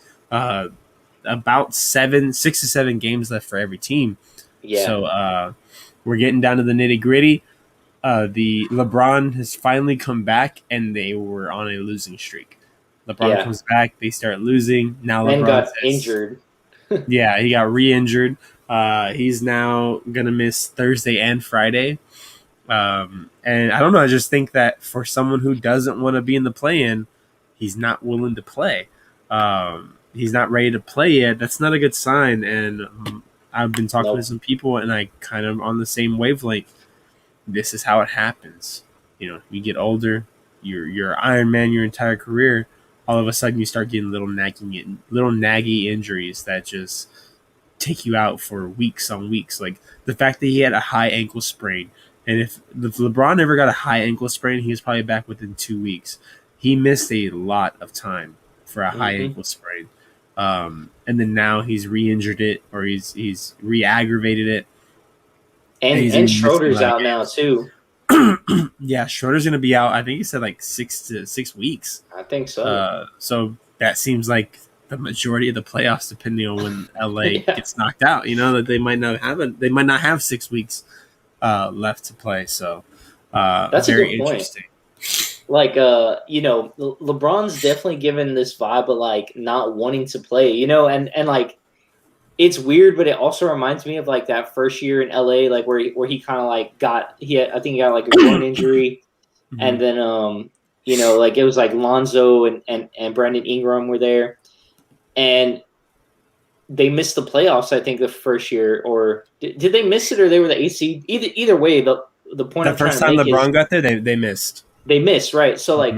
about 6 to 7 games left for every team. So we're getting down to the nitty-gritty. The LeBron has finally come back, and they were on a losing streak. LeBron comes back, they start losing. Now LeBron got injured. He got re-injured. He's now gonna miss Thursday and Friday. And I don't know. I just think that for someone who doesn't want to be in the play-in, he's not willing to play. He's not ready to play yet. That's not a good sign. And I've been talking to some people, and I kind of on the same wavelength. This is how it happens. You get older, you're Iron Man your entire career. All of a sudden, you start getting little naggy injuries that just take you out for weeks on weeks. Like the fact that he had a high ankle sprain, and if LeBron ever got a high ankle sprain, he was probably back within 2 weeks. He missed a lot of time for a high ankle sprain. And then now he's re-injured it, or he's re-aggravated it. And Schroeder's out now too. Yeah, Schroeder's going to be out. I think he said like 6 weeks. I think so. So that seems like the majority of the playoffs, depending on when LA gets knocked out. That they might not have They might not have 6 weeks left to play. So that's very interesting. Like LeBron's definitely given this vibe of like not wanting to play. And like. It's weird, but it also reminds me of like that first year in LA, like where he kind of like I think he got like a groin injury, and then like it was like Lonzo and Brandon Ingram were there, and they missed the playoffs. I think the first year, or did they miss it, or they were the AC? Either way, the point. The first time LeBron got there, they missed. They missed, right? So like,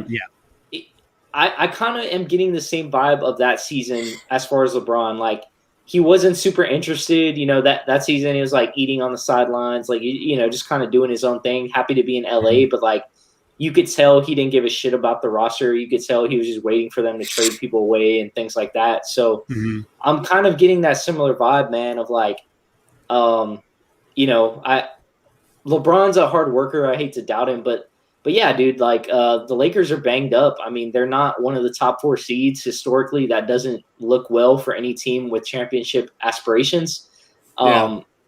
I kind of am getting the same vibe of that season as far as LeBron, like. He wasn't super interested, that season. He was like eating on the sidelines, like, just kind of doing his own thing, happy to be in LA. But like, you could tell he didn't give a shit about the roster. You could tell he was just waiting for them to trade people away and things like that. So I'm kind of getting that similar vibe, man, of like, LeBron's a hard worker. I hate to doubt him, but yeah, dude, like the Lakers are banged up. I mean, they're not one of the top 4 seeds historically. That doesn't look well for any team with championship aspirations,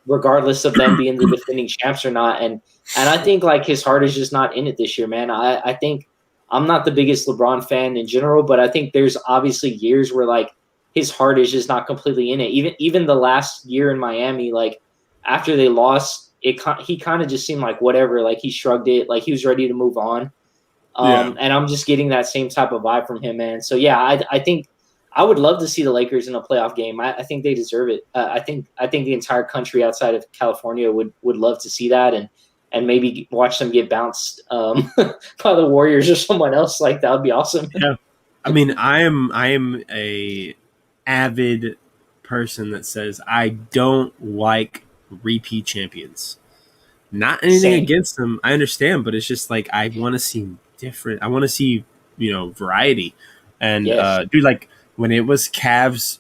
regardless of them being the defending champs or not. And I think like his heart is just not in it this year, man. I think I'm not the biggest LeBron fan in general, but I think there's obviously years where like his heart is just not completely in it. Even the last year in Miami, like after they lost. He kind of just seemed like whatever, like he shrugged it, like he was ready to move on. And I'm just getting that same type of vibe from him, man. So yeah, I think I would love to see the Lakers in a playoff game. I think they deserve it. I think the entire country outside of California would love to see that, and maybe watch them get bounced by the Warriors or someone else. Like that would be awesome. Yeah, I mean, I am a avid person that says I don't like repeat champions. Not anything Same. against them. I understand, but it's just like I want to see different. I want to see variety. And Yes. dude, like when it was Cavs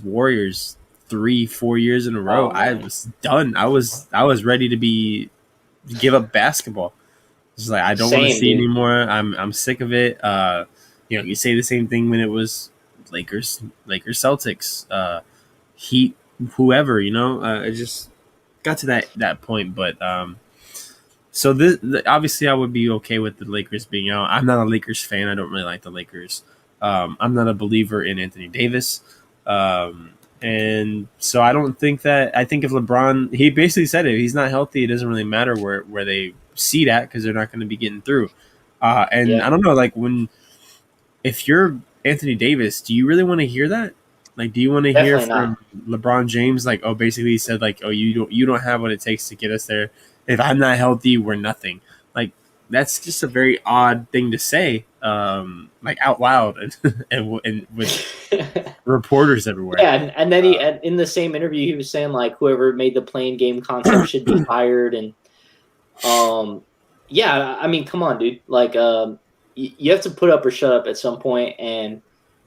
Warriors 3-4 years in a row, Oh, I man. was done. I was ready to give up basketball. It's like I don't want to Same, see dude. anymore. I'm sick of it. You say the same thing when it was Lakers Celtics, Heat, whoever. It just got to that point. But so obviously I would be okay with the Lakers being out. I'm not a Lakers fan. I don't really like the Lakers. I'm not a believer in Anthony Davis. And so I don't think that. I think if LeBron, he basically said it, if he's not healthy, it doesn't really matter where they seed at because they're not going to be getting through. And Yeah. I don't know, like if you're Anthony Davis, do you really want to hear that? Like, do you want to hear Definitely from LeBron James? Like, oh, basically he said like, oh, you don't have what it takes to get us there. If I'm not healthy, we're nothing. Like, that's just a very odd thing to say, like out loud and with not. reporters everywhere. Yeah, and then in the same interview he was saying like whoever made the playing game concept should be fired, and yeah, I mean, come on, dude. Like you have to put up or shut up at some point, and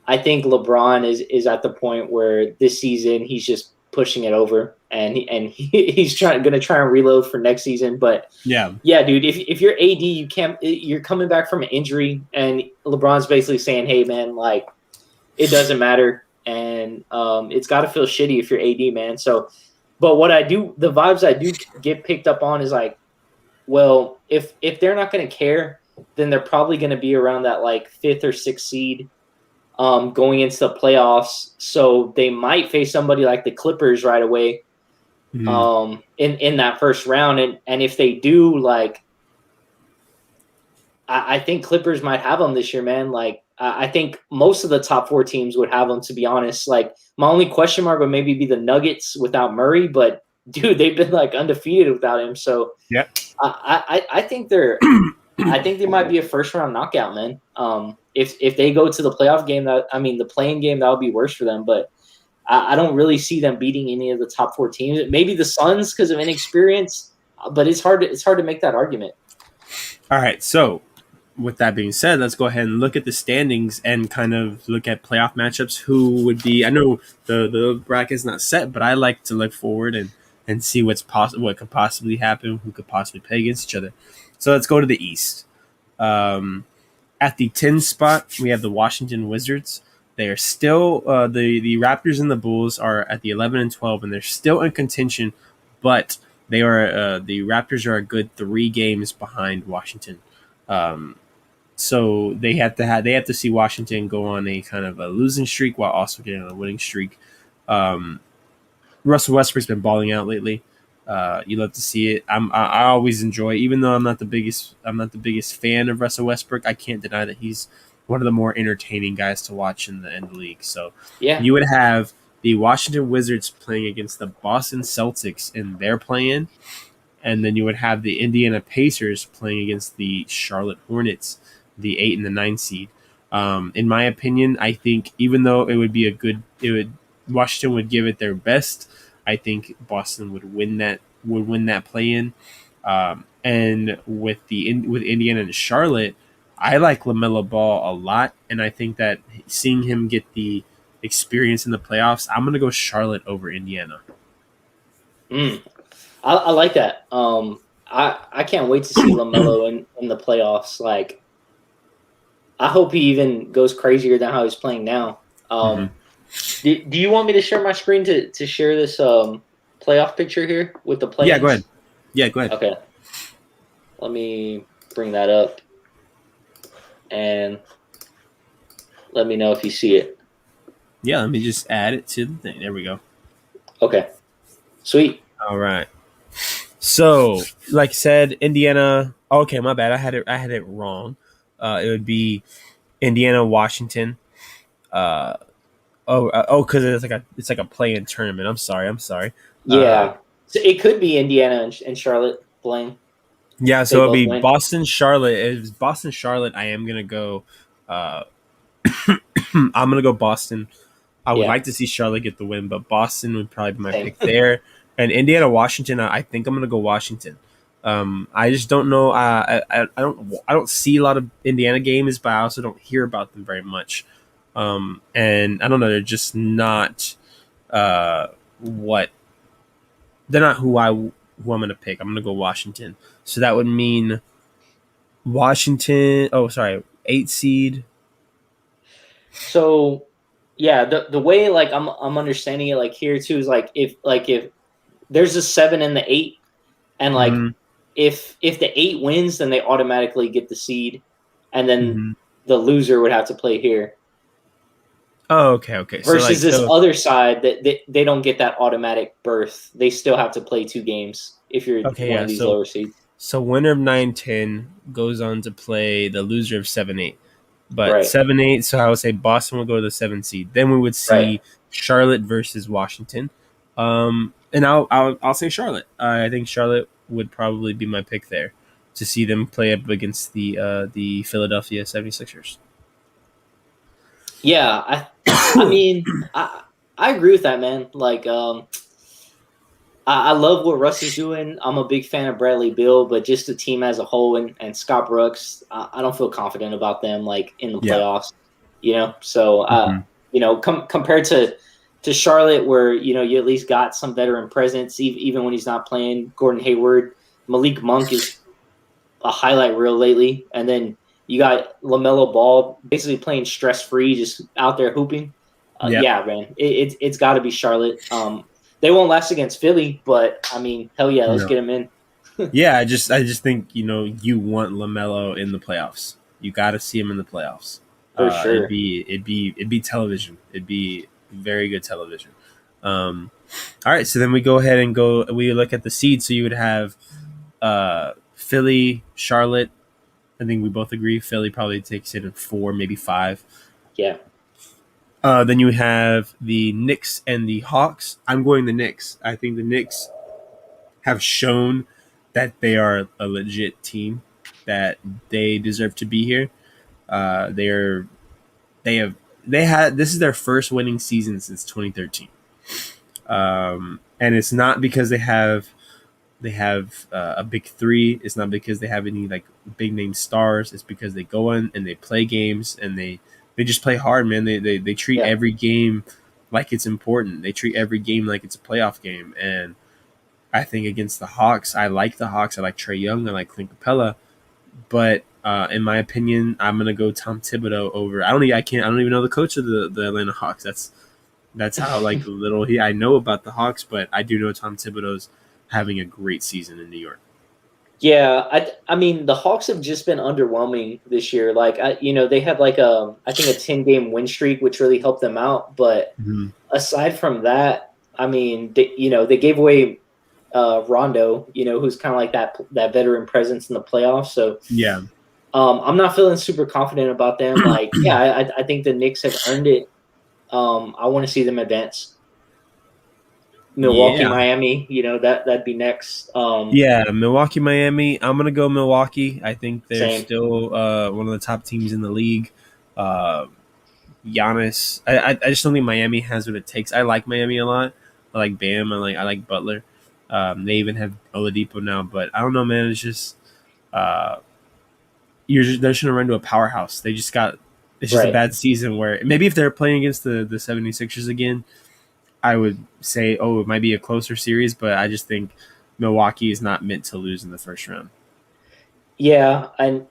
I think LeBron is at the point where this season he's just pushing it over, and he's going to try and reload for next season. But Yeah, dude, if you're AD, you're coming back from an injury, and LeBron's basically saying, hey man, like it doesn't matter, and it's got to feel shitty if you're AD, man. So, but the vibes I do get picked up on is like, well, if they're not going to care, then they're probably going to be around that like 5th or 6th seed going into the playoffs. So they might face somebody like the Clippers right away in that first round. And if they do, like, I think Clippers might have them this year, man. Like, I think most of the top 4 teams would have them, to be honest. Like, my only question mark would maybe be the Nuggets without Murray, but dude, they've been like undefeated without him. So yeah. I think I think they might be a first round knockout, man. If they go to the playoff game, the playing game, that would be worse for them. But I don't really see them beating any of the top 4 teams. Maybe the Suns because of inexperience, but it's hard to make that argument. All right, so with that being said, let's go ahead and look at the standings and kind of look at playoff matchups. Who would be? I know the bracket's not set, but I like to look forward and see what's possible, what could possibly happen, who could possibly play against each other. So let's go to the East. At the 10 spot, we have the Washington Wizards. They are still the Raptors and the Bulls are at the 11 and 12, and they're still in contention, but they are the Raptors are a good 3 games behind Washington. So they have to see Washington go on a kind of a losing streak while also getting on a winning streak. Russell Westbrook's been balling out lately. You love to see it. I always enjoy, even though I'm not the biggest fan of Russell Westbrook. I can't deny that he's one of the more entertaining guys to watch in the league. So Yeah, you would have the Washington Wizards playing against the Boston Celtics in their play-in, and then you would have the Indiana Pacers playing against the Charlotte Hornets, the 8 and the 9 seed. In my opinion, I think even though Washington would give it their best, I think Boston would win that play-in. And with Indiana and Charlotte, I like LaMelo Ball a lot, and I think that seeing him get the experience in the playoffs, I'm going to go Charlotte over Indiana. I like that. I can't wait to see LaMelo in the playoffs. Like, I hope he even goes crazier than how he's playing now. Do you want me to share my screen to share this playoff picture here with the play? Yeah, go ahead. Okay. Let me bring that up and let me know if you see it. Yeah, let me just add it to the thing. There we go. Okay. Sweet. All right. So, like I said, Indiana. Okay, my bad. I had it wrong. It would be Indiana, Washington, Uh, because it's like a play-in tournament. I'm sorry. Yeah, so it could be Indiana and Charlotte playing. Yeah, They so it'll both be win. Boston Charlotte. If it's Boston Charlotte, I am gonna go. Uh, I'm gonna go Boston. I would Yeah, like to see Charlotte get the win, but Boston would probably be my same. pick there. And Indiana Washington, I think I'm gonna go Washington. I just don't know. I don't see a lot of Indiana games, but I also don't hear about them very much. And I don't know. They're just not what they're not who I'm gonna pick. I'm gonna go Washington. So that would mean Washington. Oh, sorry, 8 seed. So yeah, the way like I'm understanding it like here too is like if there's a 7 and the 8, and like Mm-hmm, if the 8 wins, then they automatically get the seed, and then mm-hmm. the loser would have to play here. Oh, okay. So Versus like this so. other side that they don't get that automatic berth. They still have to play 2 games if you're Okay, one yeah. of these So lower seeds. so winner of 9-10 goes on to play the loser of 7-8. But Right. 7-8, so I would say Boston will go to the 7 seed. Then we would Right. see Charlotte versus Washington. And I'll say Charlotte. I think Charlotte would probably be my pick there to see them play up against the Philadelphia 76ers. Yeah, I mean, I agree with that, man. Like, I love what Russ is doing. I'm a big fan of Bradley Beal, but just the team as a whole and Scott Brooks, I don't feel confident about them like in the Yeah. playoffs. You know, so Mm-hmm. compared to Charlotte, where you at least got some veteran presence, even when he's not playing. Gordon Hayward, Malik Monk is a highlight reel lately, and then you got LaMelo Ball basically playing stress free, just out there hooping. Yeah. Yeah, man, it's got to be Charlotte. They won't last against Philly, but I mean, hell yeah, let's No. get them in. Yeah, I just think you want LaMelo in the playoffs. You got to see him in the playoffs. For It'd sure. be television. It'd be very good television. All right, so then we go ahead and we look at the seeds. So you would have Philly, Charlotte. I think we both agree Philly probably takes it at 4, maybe 5. Yeah. Then you have the Knicks and the Hawks. I'm going the Knicks. I think the Knicks have shown that they are a legit team, that they deserve to be here. They're they have they had this is their first winning season since 2013, and it's not because they have a big three. It's not because they have any like big name stars. It's because they go in and they play games and they just play hard, man. They treat Yeah. every game like it's important. They treat every game like it's a playoff game. And I think against the Hawks, I like the Hawks. I like Trae Young. I like Clint Capella. But in my opinion, I'm gonna go Tom Thibodeau over. I don't even know the coach of the Atlanta Hawks. That's how like little I know about the Hawks, but I do know Tom Thibodeau's having a great season in New York. Yeah, I mean the Hawks have just been underwhelming this year. Like they had like I think a 10-game win streak, which really helped them out. But Mm-hmm. aside from that, I mean they gave away Rondo, who's kind of like that veteran presence in the playoffs. So Yeah, I'm not feeling super confident about them. Like yeah, I think the Knicks have earned it. I want to see them advance. Milwaukee, yeah, Miami, that'd be next. yeah. Milwaukee, Miami. I'm gonna go Milwaukee. I think they're Same. still one of the top teams in the league. Uh, Giannis. I just don't think Miami has what it takes. I like Miami a lot. I like Bam. I like Butler. They even have Oladipo now, but I don't know, man. It's just uh, they're just gonna run to a powerhouse. They just got it's just a Right. bad season where maybe if they're playing against the 76ers again, I would say, oh, it might be a closer series, but I just think Milwaukee is not meant to lose in the first round. Yeah, and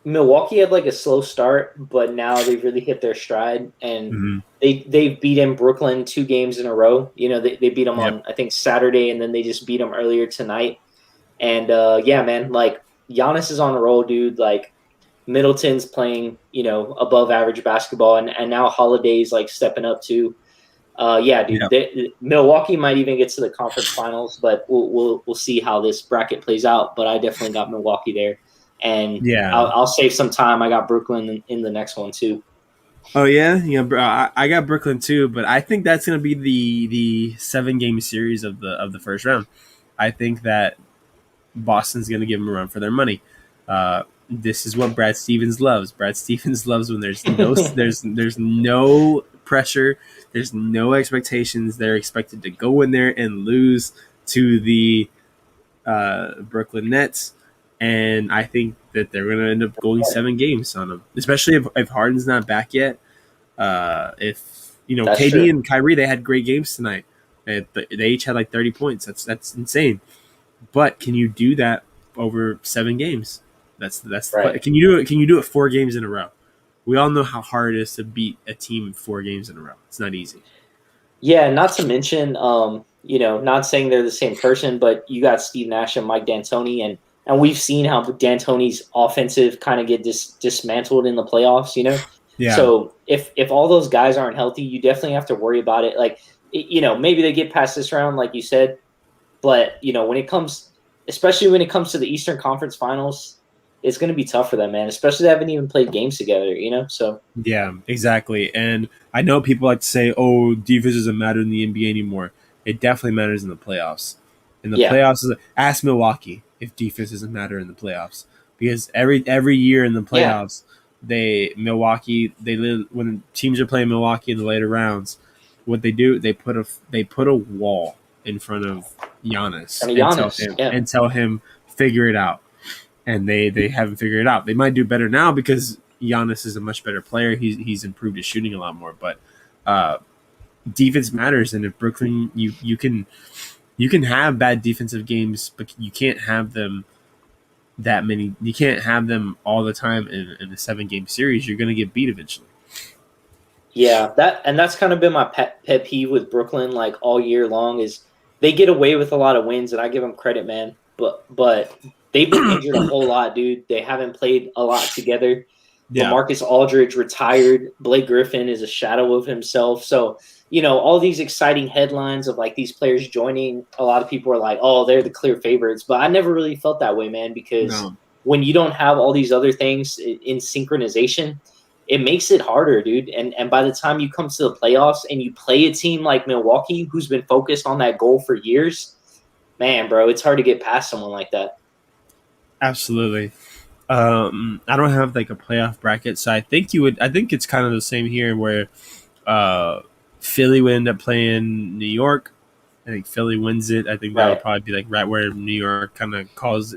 Milwaukee had like a slow start, but now they've really hit their stride, and Mm-hmm. they've beaten Brooklyn 2 games in a row. They beat them Yep. on I think Saturday, and then they just beat them earlier tonight. And yeah, man, like Giannis is on a roll, dude. Like Middleton's playing, above average basketball, and now Holiday's like stepping up too. Yeah, dude. Yep. Milwaukee might even get to the conference finals, but we'll see how this bracket plays out. But I definitely got Milwaukee there, and Yeah. I'll save some time. I got Brooklyn in the next one too. Oh yeah, yeah, bro. I got Brooklyn too, but I think that's gonna be the 7 game series of the first round. I think that Boston's gonna give them a run for their money. This is what Brad Stevens loves. Brad Stevens loves when there's no pressure, there's no expectations. They're expected to go in there and lose to the Brooklyn Nets, and I think that they're going to end up going 7 games on them, especially if Harden's not back yet. If That's KD true. and Kyrie, they had great games tonight. They each had like 30 points. That's insane. But can you do that over 7 games? That's Right. can you do it? Can you do it 4 games in a row? We all know how hard it is to beat a team 4 games in a row. It's not easy. Yeah, not to mention, not saying they're the same person, but you got Steve Nash and Mike D'Antoni, and we've seen how D'Antoni's offensive kind of get dismantled in the playoffs. Yeah, So if all those guys aren't healthy, you definitely have to worry about it. Like, maybe they get past this round, like you said, but especially when it comes to the Eastern Conference Finals, it's going to be tough for them, man. Especially they haven't even played games together. So yeah, exactly. And I know people like to say, "Oh, defense doesn't matter in the NBA anymore." It definitely matters in the playoffs. In the yeah, playoffs, ask Milwaukee if defense doesn't matter in the playoffs because every year in the yeah, playoffs, when teams are playing Milwaukee in the later rounds, what they do they put a wall in front of Giannis and Giannis, yeah. and tell him figure it out, and they haven't figured it out. They might do better now because Giannis is a much better player. He's improved his shooting a lot more, but uh, defense matters. And if Brooklyn, you can have bad defensive games, but you can't have them that many. You can't have them all the time in a 7 game series. You're going to get beat eventually. Yeah, that's kind of been my pet peeve with Brooklyn, like all year long, is they get away with a lot of wins, and I give them credit, man. But they've been injured a whole lot, dude. They haven't played a lot together. Yeah, LaMarcus Aldridge retired. Blake Griffin is a shadow of himself. So all these exciting headlines of like these players joining. A lot of people are like, "Oh, they're the clear favorites," but I never really felt that way, man. Because no, when you don't have all these other things in synchronization, it makes it harder, dude. And by the time you come to the playoffs and you play a team like Milwaukee, who's been focused on that goal for years, man, bro, it's hard to get past someone like that. absolutely. I don't have like a playoff bracket, so I think you would. I think it's kind of the same here, where uh, Philly would end up playing New York. I think Philly wins it. I think that'll Right. probably be like right where New York kind of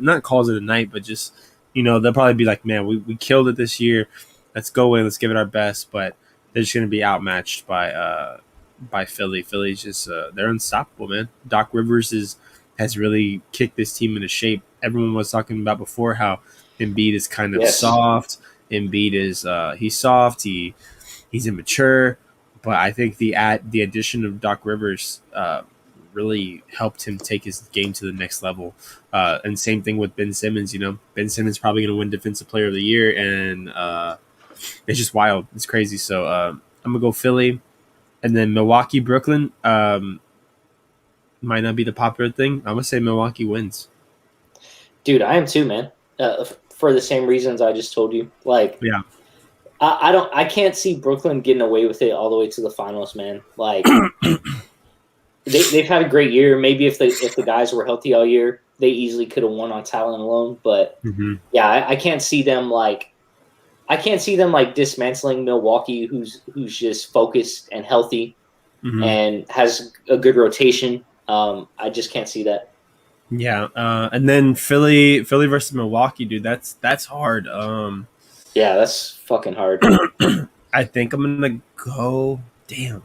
not calls it a night, but just they'll probably be like, man, we killed it this year. Let's go in, let's give it our best. But they're just gonna be outmatched by Philly. Philly's just they're unstoppable, man. Doc Rivers has really kicked this team into shape. Everyone was talking about before how Embiid is kind of Yes. soft. Embiid is he's soft. He's immature, but I think the addition of Doc Rivers really helped him take his game to the next level. And same thing with Ben Simmons. Ben Simmons probably going to win Defensive Player of the Year, and it's just wild. It's crazy. So I'm gonna go Philly, and then Milwaukee, Brooklyn. Might not be the popular thing. I'm gonna say Milwaukee wins. Dude, I am too, man. For the same reasons I just told you. Like, Yeah. I can't see Brooklyn getting away with it all the way to the finals, man. Like, they've had a great year. Maybe if the guys were healthy all year, they easily could have won on talent alone. But Mm-hmm. yeah, I can't see them like dismantling Milwaukee, who's just focused and healthy Mm-hmm. and has a good rotation. I just can't see that. Yeah, and then Philly versus Milwaukee, dude. That's hard. Yeah, that's fucking hard. I think I'm gonna go. Damn,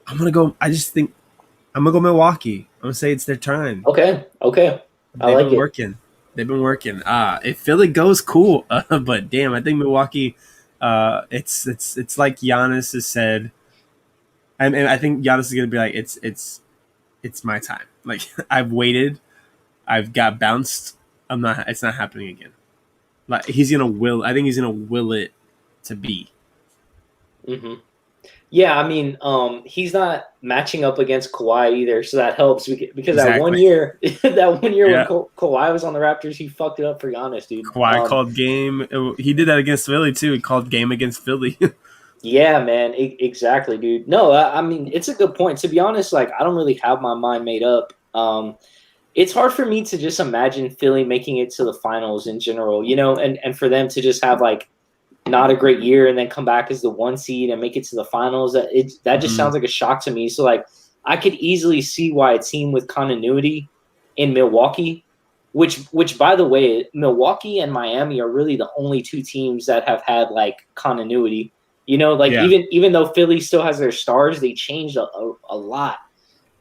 I'm gonna go. I just think I'm gonna go Milwaukee. I'm gonna say it's their time. Okay, okay, I They've like been it. working. They've been working. If Philly goes, cool. But damn, I think Milwaukee. It's like Giannis has said, and I think Giannis is gonna be like, it's my time. Like I've waited. I've got bounced. I'm not. It's not happening again. Like he's gonna will. I think he's gonna will it to be. Hmm. Yeah, I mean, he's not matching up against Kawhi either, so that helps because that one Exactly. year, that 1 year when Yeah. Kawhi was on the Raptors, he fucked it up for Giannis, dude. Kawhi called game. He did that against Philly too. He called game against Philly. Yeah, man, exactly, dude. No, I mean, it's a good point. To be honest, like I don't really have my mind made up. It's hard for me to just imagine Philly making it to the finals in general, and for them to just have like not a great year and then come back as the 1 seed and make it to the finals. That just Mhm. sounds like a shock to me. So like I could easily see why a team with continuity in Milwaukee, which by the way, Milwaukee and Miami are really the only two teams that have had like continuity. Like Yeah. even though Philly still has their stars, they changed a lot.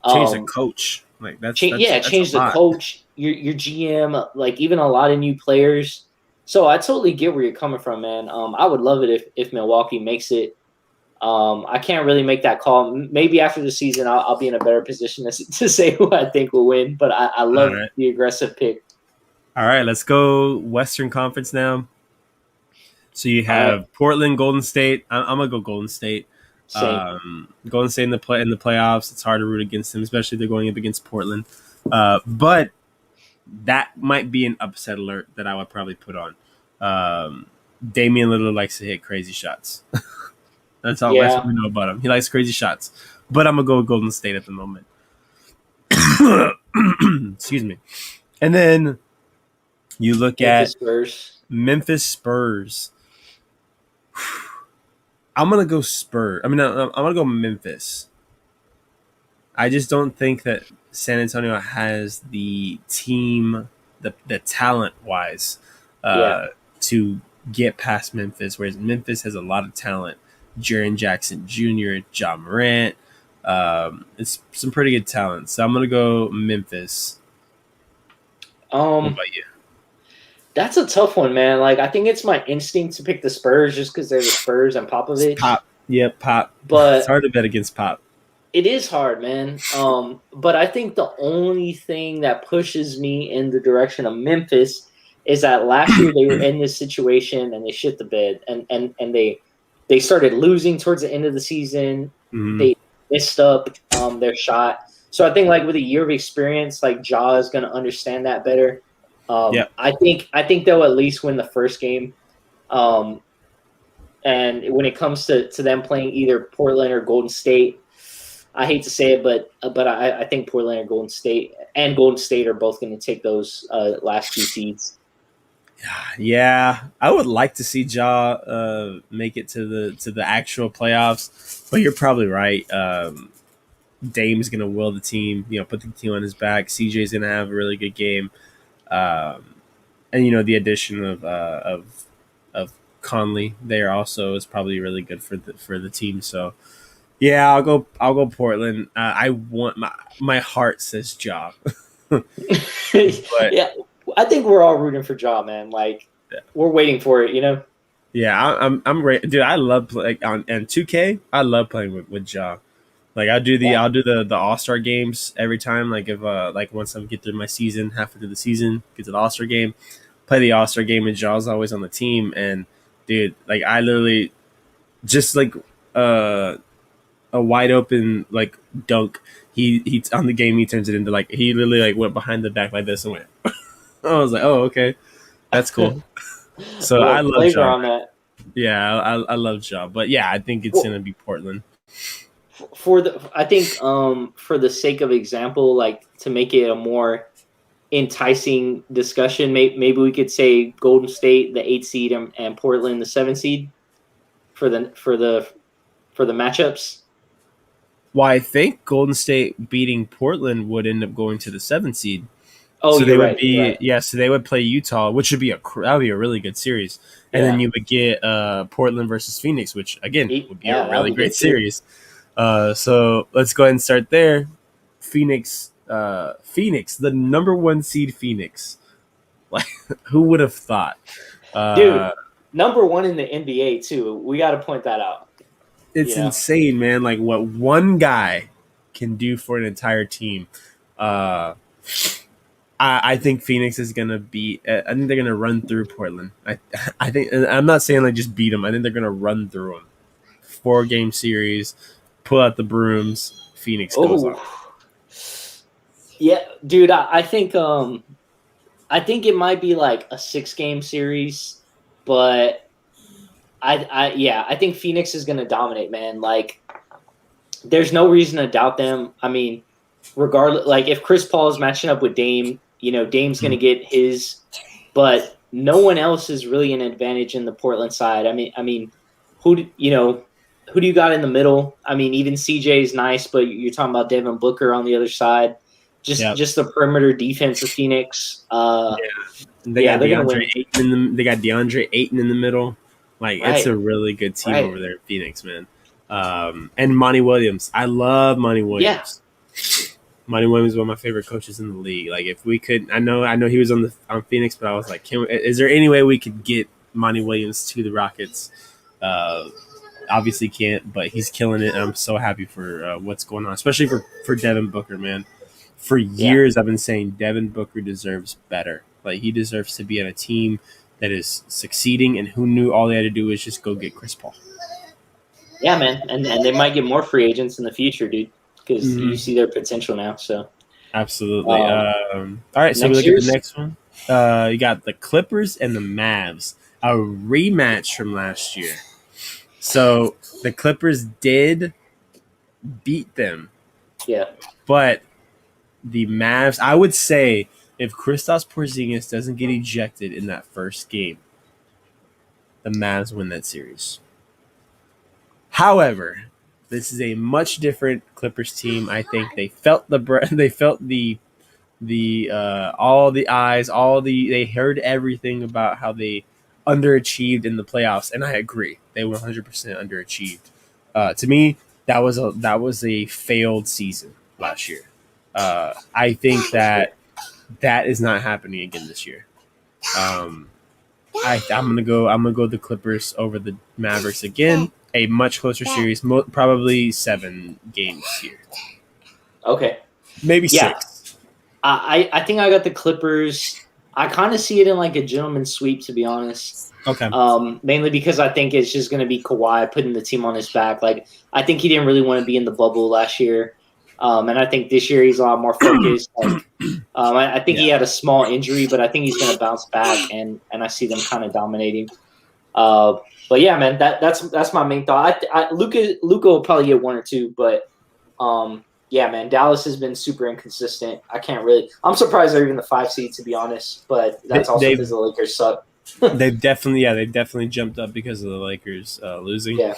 Change the Um, coach. Like yeah, that's a change the lot. coach, your GM, like even a lot of new players. So I totally get where you're coming from, man. I would love it if Milwaukee makes it. I can't really make that call. Maybe after the season, I'll be in a better position to say who I think will win. But I All love right. the aggressive pick. All right. Let's go Western Conference now. So you All right, have Portland, Golden State. I'm gonna go Golden State. same. Golden State in the playoffs. It's hard to root against them, especially if they're going up against Portland. But that might be an upset alert that I would probably put on. Um, Damian Lillard likes to hit crazy shots. That's all. That's what Yeah. we know about him. He likes crazy shots. But I'm gonna go with Golden State at the moment. Excuse me. And then you look Memphis at Spurs. Memphis Spurs. I'm gonna go Spurs. I mean, I'm gonna go Memphis. I just don't think that San Antonio has the team, the talent wise, Yeah. to get past Memphis. Whereas Memphis has a lot of talent. Jaren Jackson Jr., John Morant. It's some pretty good talent. So I'm gonna go Memphis. What Um, about you? that's a tough one, man. Like I think it's my instinct to pick the Spurs just because they're the Spurs and It's Popovich. Pop. Yep, Pop. It's But hard to bet against Pop. it is hard, man. But I think the only thing that pushes me in the direction of Memphis is that last year they were in this situation and they shit the bed and they started losing towards the end of the season. Mm-hmm. They missed up their shot. So I think like with a year of experience, like Ja is gonna understand that better. Yep. I think they'll at least win the first game. Um, and when it comes to them playing either Portland or Golden State, I hate to say it, but I think Portland and Golden State are both going to take those last two seeds. Yeah, I would like to see Ja make it to the actual playoffs, but you're probably right. Dame's gonna will the team, put the team on his back. CJ's gonna have a really good game, um, and the addition of Conley there also is probably really good for the team. So yeah, I'll go Portland. I want my heart says Ja, but Yeah, I think we're all rooting for Ja, man. Like we're waiting for it. yeah, I'm great, dude. I love like on 2K. I love playing with Ja. Like Yeah, I'll do the All Star games every time. Like if like once I get through my season, halfway through the season, get to the All Star game, play the All Star game, and Jaws always on the team. And dude, like I literally just like uh, a wide open like dunk. He on the game he turns it into like he literally like went behind the back like this and went. I was like, oh okay, that's cool. So I little love flavor Ja. on that. Yeah, I love Ja, but yeah, I think it's Well, gonna be Portland. I think for the sake of example, like to make it a more enticing discussion, maybe we could say Golden State, the 8 seed, and Portland, the 7 seed, for the matchups. Well, I think Golden State beating Portland would end up going to the 7th seed. Oh, So they you're would right. You're be right. So they would play Utah, which would be that would be a really good series. And then Yeah. you would get Portland versus Phoenix, which again would be a Yeah, that really would be great good too. series. So let's go ahead and start there. Phoenix, the number 1 seed Phoenix. Like who would have thought? Dude, Uh, number one in the NBA too. We got to point that out. it's You know, insane, man. Like what one guy can do for an entire team. Uh, I think Phoenix is gonna beat. I think they're gonna run through Portland. I think I'm not saying like just beat them. I think they're gonna run through them. 4-game series, pull out the brooms, Phoenix goes on. Yeah, dude, I think it might be like a 6-game series, but I think Phoenix is gonna dominate, man. Like, there's no reason to doubt them. I mean, regardless, like if Chris Paul is matching up with Dame, Dame's gonna get his, but no one else is really an advantage in the Portland side. I mean, who do you got in the middle? I mean, even CJ is nice, but you're talking about Devin Booker on the other side. Just the perimeter defense of Phoenix. They got DeAndre Ayton in the middle. Like, it's a really good team over there in Phoenix, man. And Monty Williams. I love Monty Williams. Yeah. Monty Williams is one of my favorite coaches in the league. Like, if we could, I know he was on Phoenix, but I was like, is there any way we could get Monty Williams to the Rockets? Obviously can't, but he's killing it. And I'm so happy for what's going on, especially for Devin Booker, man. For years, I've been saying Devin Booker deserves better. Like, he deserves to be on a team that is succeeding, and who knew all they had to do was just go get Chris Paul. Yeah, man, and they might get more free agents in the future, dude, because you see their potential now. So absolutely. All right, so we look at the next one. You got the Clippers and the Mavs, a rematch from last year. So the Clippers did beat them. Yeah, but the Mavs, I would say, if Kristaps Porzingis doesn't get ejected in that first game, the Mavs win that series. However, this is a much different Clippers team. I think they felt the all the eyes, they heard everything about how they underachieved in the playoffs, and I agree. They 100% underachieved. To me, that was a failed season last year. I think that is not happening again this year. I'm gonna go the Clippers over the Mavericks again. A much closer series, probably 7 games here. Okay, maybe 6. I think I got the Clippers. I kind of see it in like a gentleman's sweep, to be honest. Okay. Mainly because I think it's just going to be Kawhi putting the team on his back. Like, I think he didn't really want to be in the bubble last year. And I think this year he's a lot more focused. Like, I think he had a small injury, but I think he's going to bounce back, and I see them kind of dominating. But yeah, man, that's my main thought. Luka will probably get 1 or 2, but yeah, man, Dallas has been super inconsistent. I'm surprised they're even the 5 seed, to be honest. But that's also because the Lakers suck. they've definitely jumped up because of the Lakers losing. Yeah.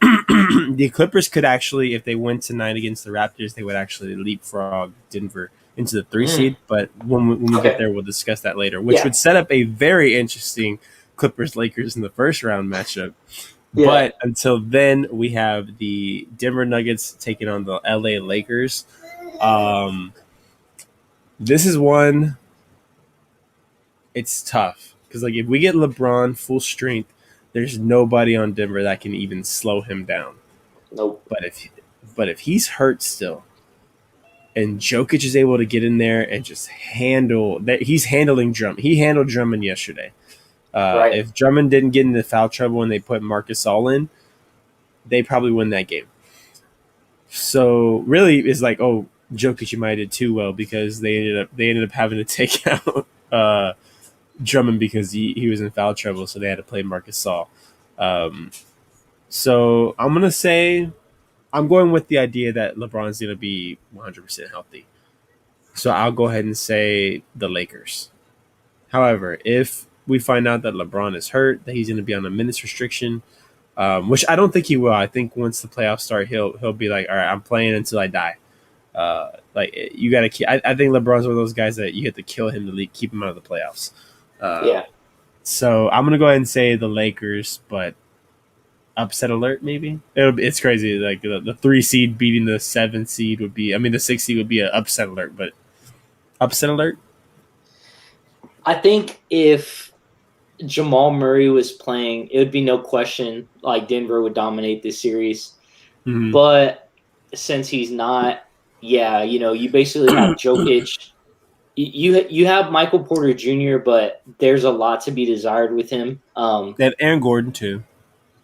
The Clippers could actually, if they win tonight against the Raptors, they would actually leapfrog Denver into the 3 seed. But when we get there, we'll discuss that later, which would set up a very interesting Clippers-Lakers in the first round matchup. Yeah. But until then, we have the Denver Nuggets taking on the LA Lakers. This is one. It's tough because, like, if we get LeBron full strength, there's nobody on Denver that can even slow him down. Nope. But if he's hurt still, and Jokic is able to get in there and just handle that, he's handling Drummond. He handled Drummond yesterday. Right. If Drummond didn't get into foul trouble and they put Marcus All in, they probably win that game. So really, it's like, oh, Jokic, you might have did too well because they ended up having to take out Drummond because he was in foul trouble, so they had to play Marcus All. So I'm gonna say I'm going with the idea that LeBron's gonna be 100% healthy. So I'll go ahead and say the Lakers. However, if we find out that LeBron is hurt, that he's going to be on a minutes restriction, which I don't think he will. I think once the playoffs start, he'll be like, all right, I'm playing until I die. Like, you got to. I think LeBron's one of those guys that you have to kill him to keep him out of the playoffs. Yeah. So I'm going to go ahead and say the Lakers, but upset alert maybe. It's crazy. Like the 3 seed beating the 7 seed would be. I mean, the 6 seed would be an upset alert, but upset alert. I think if Jamal Murray was playing, it would be no question like Denver would dominate this series. Mm-hmm. But since he's not, you basically have Jokic. You have Michael Porter Jr., but there's a lot to be desired with him. They have Aaron Gordon too.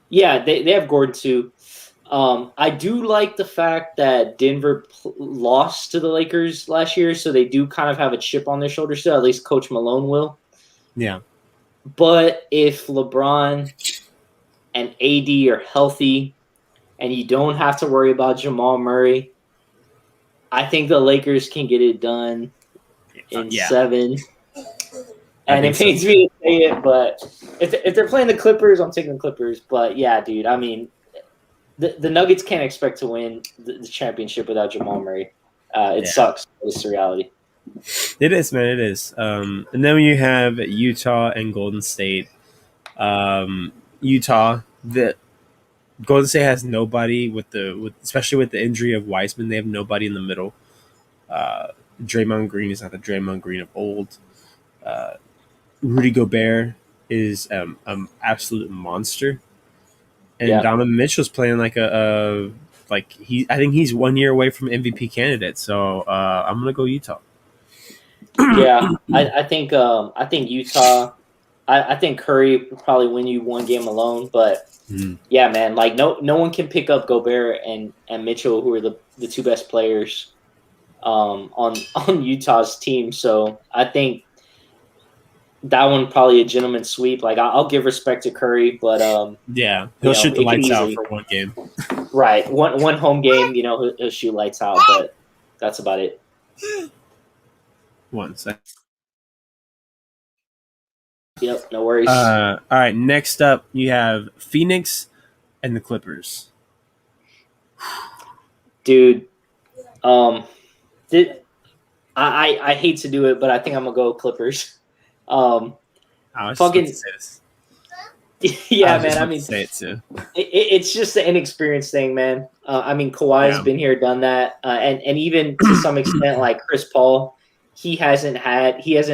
Yeah, they have Gordon too. I do like the fact that Denver lost to the Lakers last year, so they do kind of have a chip on their shoulder still. At least Coach Malone will. Yeah. But if LeBron and AD are healthy, and you don't have to worry about Jamal Murray, I think the Lakers can get it done in Yeah. 7. I And think it so. pains me to say it, but if they're playing the Clippers, I'm taking the Clippers. But yeah, dude, I mean, the Nuggets can't expect to win the championship without Jamal Murray. It Yeah. sucks. It's the reality. It is, man. It is. And then when you have Utah and Golden State, Utah, the Golden State has nobody especially with the injury of Wiseman. They have nobody in the middle. Draymond Green is not the Draymond Green of old. Uh, Rudy Gobert is an absolute monster, and Yeah. Donovan Mitchell's playing like I think he's 1 year away from MVP candidate. So I'm gonna go Utah. Yeah, I think Utah. I think Curry will probably win you one game alone, but yeah, man, like no one can pick up Gobert and Mitchell, who are the two best players on Utah's team. So I think that one probably a gentleman's sweep. Like I'll give respect to Curry, but Yeah, he'll shoot the it could lights out easily for one game. right one home game. He'll shoot lights out, but that's about it. Once. Yep, no worries. All right, next up you have Phoenix and the Clippers. Dude, I hate to do it, but I think I'm gonna go Clippers. I was Fucking just about to say this. yeah, I was just man. I about mean, to say it too. it's just the inexperienced thing, man. I mean, Kawhi's been here, done that, and even to some extent, like Chris Paul, he hasn't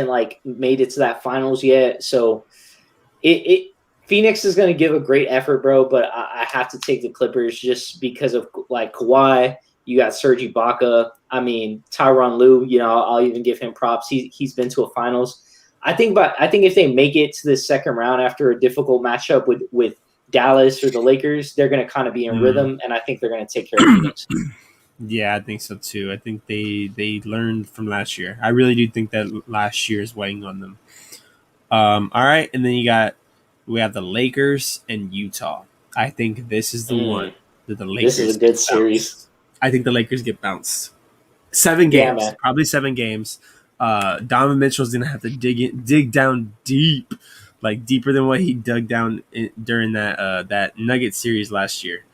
like made it to that finals yet. So Phoenix is going to give a great effort, bro. But I have to take the Clippers just because of like Kawhi. You got Serge Ibaka. I mean, Tyronn Lue. I'll even give him props. He's been to a finals. I think if they make it to the second round after a difficult matchup with Dallas or the Lakers, they're going to kind of be in rhythm, and I think they're going to take care of Phoenix. Yeah, I think so too. I think they learned from last year. I really do think that last year is weighing on them. All right, and then we have the Lakers and Utah. I think this is the one that the Lakers. This is a good series. I think the Lakers get bounced. 7 games, probably 7 games. Donovan Mitchell's gonna have to dig down deep, like deeper than what he dug down during that Nugget series last year.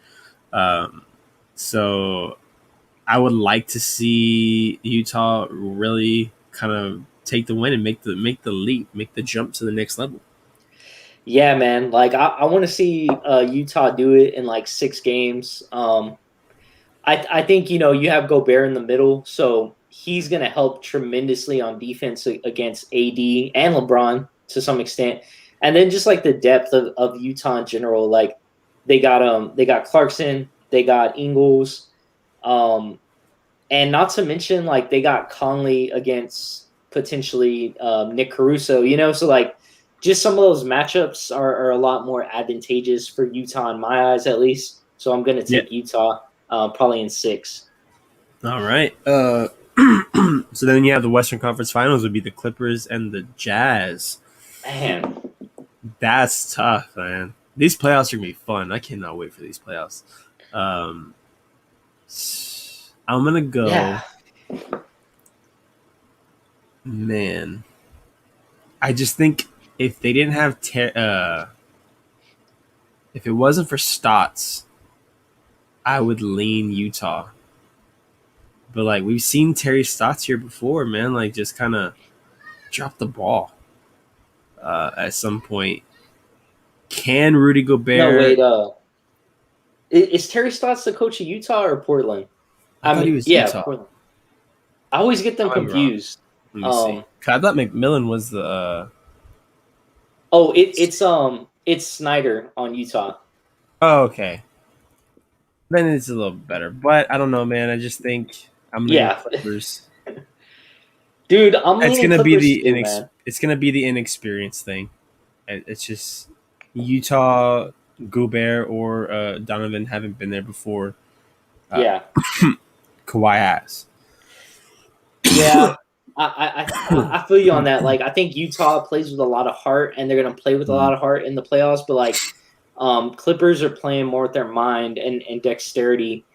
So I would like to see Utah really kind of take the win and make the leap, make the jump to the next level. Yeah, man. Like I want to see Utah do it in like 6 games. I think you have Gobert in the middle, so he's going to help tremendously on defense against AD and LeBron to some extent, and then just like the depth of Utah in general. Like they got Clarkson, they got Ingles, and not to mention like they got Conley against potentially Nick Caruso. So like just some of those matchups are a lot more advantageous for Utah in my eyes, at least. So I'm going to take Utah. Probably in 6. All right. So then you have the Western Conference Finals would be the Clippers and the Jazz. Man, that's tough, man. These playoffs are gonna be fun. I cannot wait for these playoffs. I'm gonna go. Yeah. Man, I just think if they didn't have if it wasn't for Stotts, I would lean Utah. But like we've seen Terry Stotts here before, man, like just kind of drop the ball at some point. Can Rudy Gobert? No, wait. Is Terry Stotts the coach of Utah or Portland? I thought he was Utah. Portland. I always get them confused. Let me see. I thought McMillan was the. It's Snyder on Utah. Oh, okay. Then it's a little better, but I don't know, man. I just think I'm gonna go Clippers. Dude, it's gonna be the inexperienced thing. It's just Utah. Gobert or Donovan haven't been there before. Yeah. Kawhi has. Yeah. I feel you on that. Like, I think Utah plays with a lot of heart, and they're going to play with a lot of heart in the playoffs. But like, Clippers are playing more with their mind and dexterity,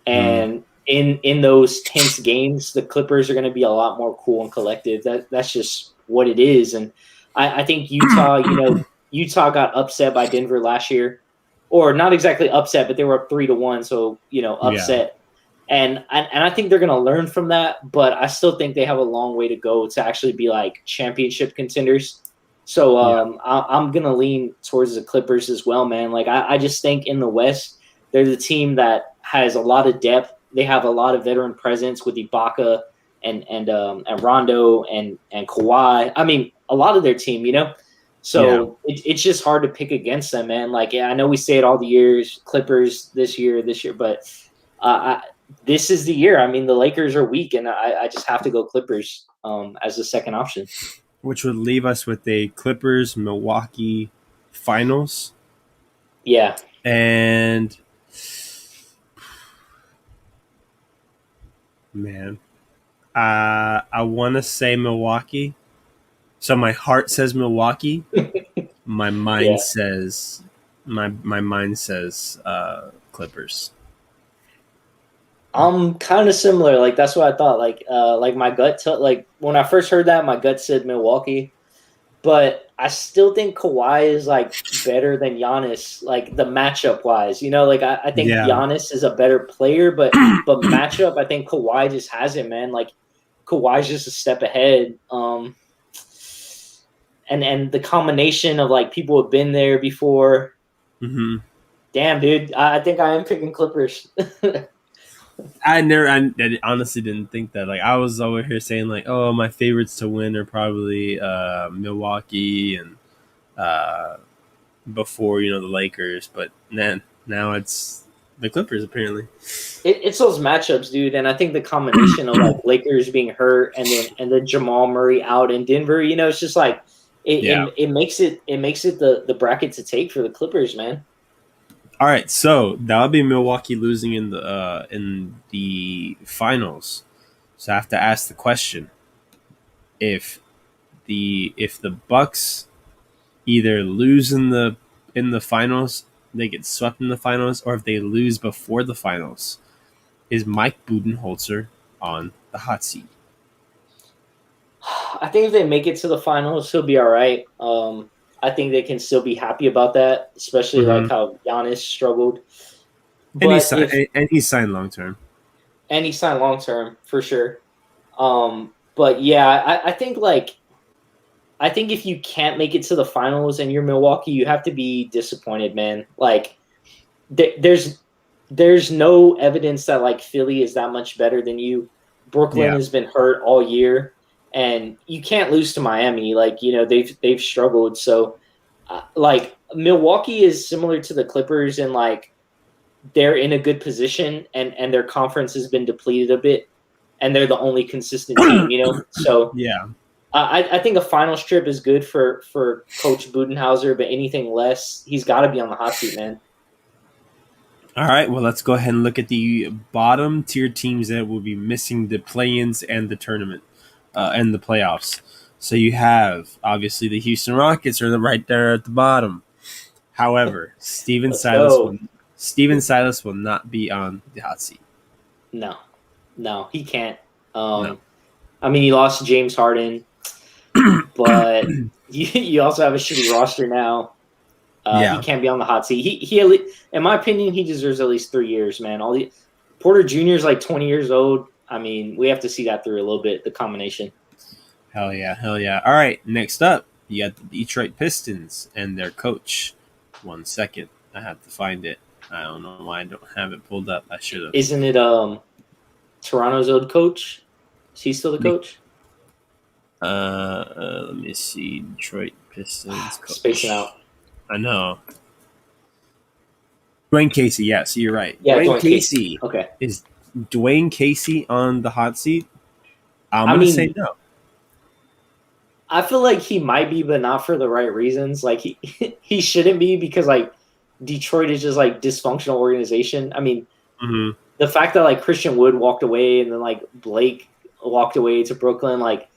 and in those tense games, the Clippers are going to be a lot more cool and collective. That's just what it is. And I think Utah, Utah got upset by Denver last year, or not exactly upset, but they were up 3-1, so upset. And I think they're going to learn from that, but I still think they have a long way to go to actually be like championship contenders. So I'm going to lean towards the Clippers as well, man. Like I just think in the West, they're the team that has a lot of depth. They have a lot of veteran presence with Ibaka and Rondo and Kawhi. I mean, a lot of their team, So it's just hard to pick against them, man. Like, I know we say it all the years, Clippers this year, but this is the year. I mean, the Lakers are weak, and I just have to go Clippers as the second option. Which would leave us with a Clippers Milwaukee finals. Yeah. And man, I want to say Milwaukee. So my heart says Milwaukee. My mind says my mind says Clippers. I'm kind of similar. Like, that's what I thought. Like my gut, like when I first heard that, my gut said Milwaukee, but I still think Kawhi is like better than Giannis, like the matchup wise. Like I think Giannis is a better player, but matchup, I think Kawhi just has it, man. Like Kawhi's just a step ahead. And the combination of like people who have been there before. Mm-hmm. Damn, dude, I think I am picking Clippers. I honestly didn't think that. Like, I was over here saying like, oh, my favorites to win are probably Milwaukee and before the Lakers, but man, now it's the Clippers apparently. It's those matchups, dude, and I think the combination of like Lakers being hurt and then Jamal Murray out in Denver, it's just like it makes it the bracket to take for the Clippers, man. All right, so that'll be Milwaukee losing in the finals. So I have to ask the question: if the Bucks either lose in the finals, they get swept in the finals, or if they lose before the finals, is Mike Budenholzer on the hot seat? I think if they make it to the finals, he'll be all right. I think they can still be happy about that, especially like how Giannis struggled. But and he signed long term. And he signed long term for sure. But yeah, I think if you can't make it to the finals and you're Milwaukee, you have to be disappointed, man. Like there's no evidence that like Philly is that much better than you. Brooklyn has been hurt all year. And you can't lose to Miami. Like, they've struggled. So, like, Milwaukee is similar to the Clippers and, like, they're in a good position and their conference has been depleted a bit. And they're the only consistent team, So, yeah. I think a finals trip is good for Coach Budenholzer, but anything less, he's got to be on the hot seat, man. All right, well, let's go ahead and look at the bottom tier teams that will be missing the play-ins and the tournament. And the playoffs. So you have, obviously, the Houston Rockets are right there at the bottom. However, Steven Silas will not be on the hot seat. No, he can't. No. I mean, he lost James Harden, but you also have a shitty roster now. He can't be on the hot seat. He in my opinion, he deserves at least 3 years, man. Porter Jr. is like 20 years old. I mean, we have to see that through a little bit, the combination. Hell yeah. All right, next up, you got the Detroit Pistons and their coach. 1 second. I have to find it. I don't know why I don't have it pulled up. I should have. Isn't it Toronto's old coach? Is he still the coach? Let me see. Detroit Pistons coach. Spacing out. I know. Dwayne Casey, yes, you're right. Yeah, Dwayne Casey. Okay. Is Dwayne Casey on the hot seat? I'm going to say no. I feel like he might be, but not for the right reasons. Like he shouldn't be because like Detroit is just like dysfunctional organization. I mean, Mm-hmm. the fact that like Christian Wood walked away and then like Blake walked away to Brooklyn, like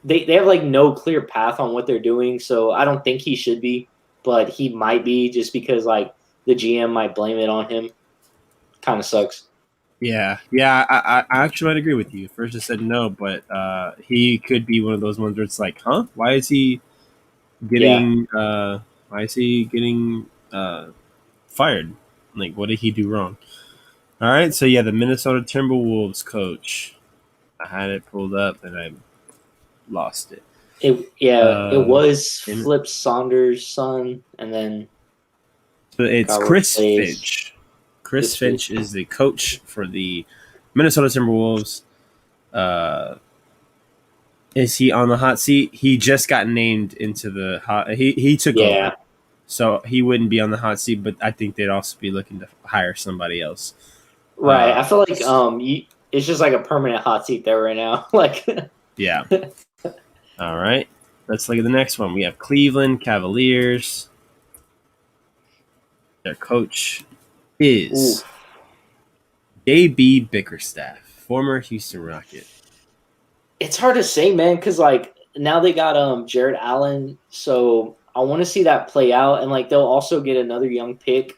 they have like no clear path on what they're doing. So I don't think he should be, but he might be just because like the GM might blame it on him. Kind of sucks. Yeah, I actually might agree with you. First, I said no, but he could be one of those ones where it's like, huh? Why is he Yeah. getting? Why is he getting fired? Like, what did he do wrong? All right, so yeah, the Minnesota Timberwolves coach. I had it pulled up and I lost it. It Uh, was and Flip Saunders' son, and then so it's got Chris replaced. Finch. Chris Finch is the coach for the Minnesota Timberwolves. Uh, is he on the hot seat? He just got named into the hot. He took Yeah, over, so he wouldn't be on the hot seat. But I think they'd also be looking to hire somebody else. right. I feel like it's just like a permanent hot seat there right now. Like, Yeah. All right. Let's look at the next one. We have Cleveland Cavaliers. Their coach ooh, is J.B. Bickerstaff, former Houston Rocket. it's hard to say, man, because like now they got Jared Allen, so I want to see that play out, and like they'll also get another young pick.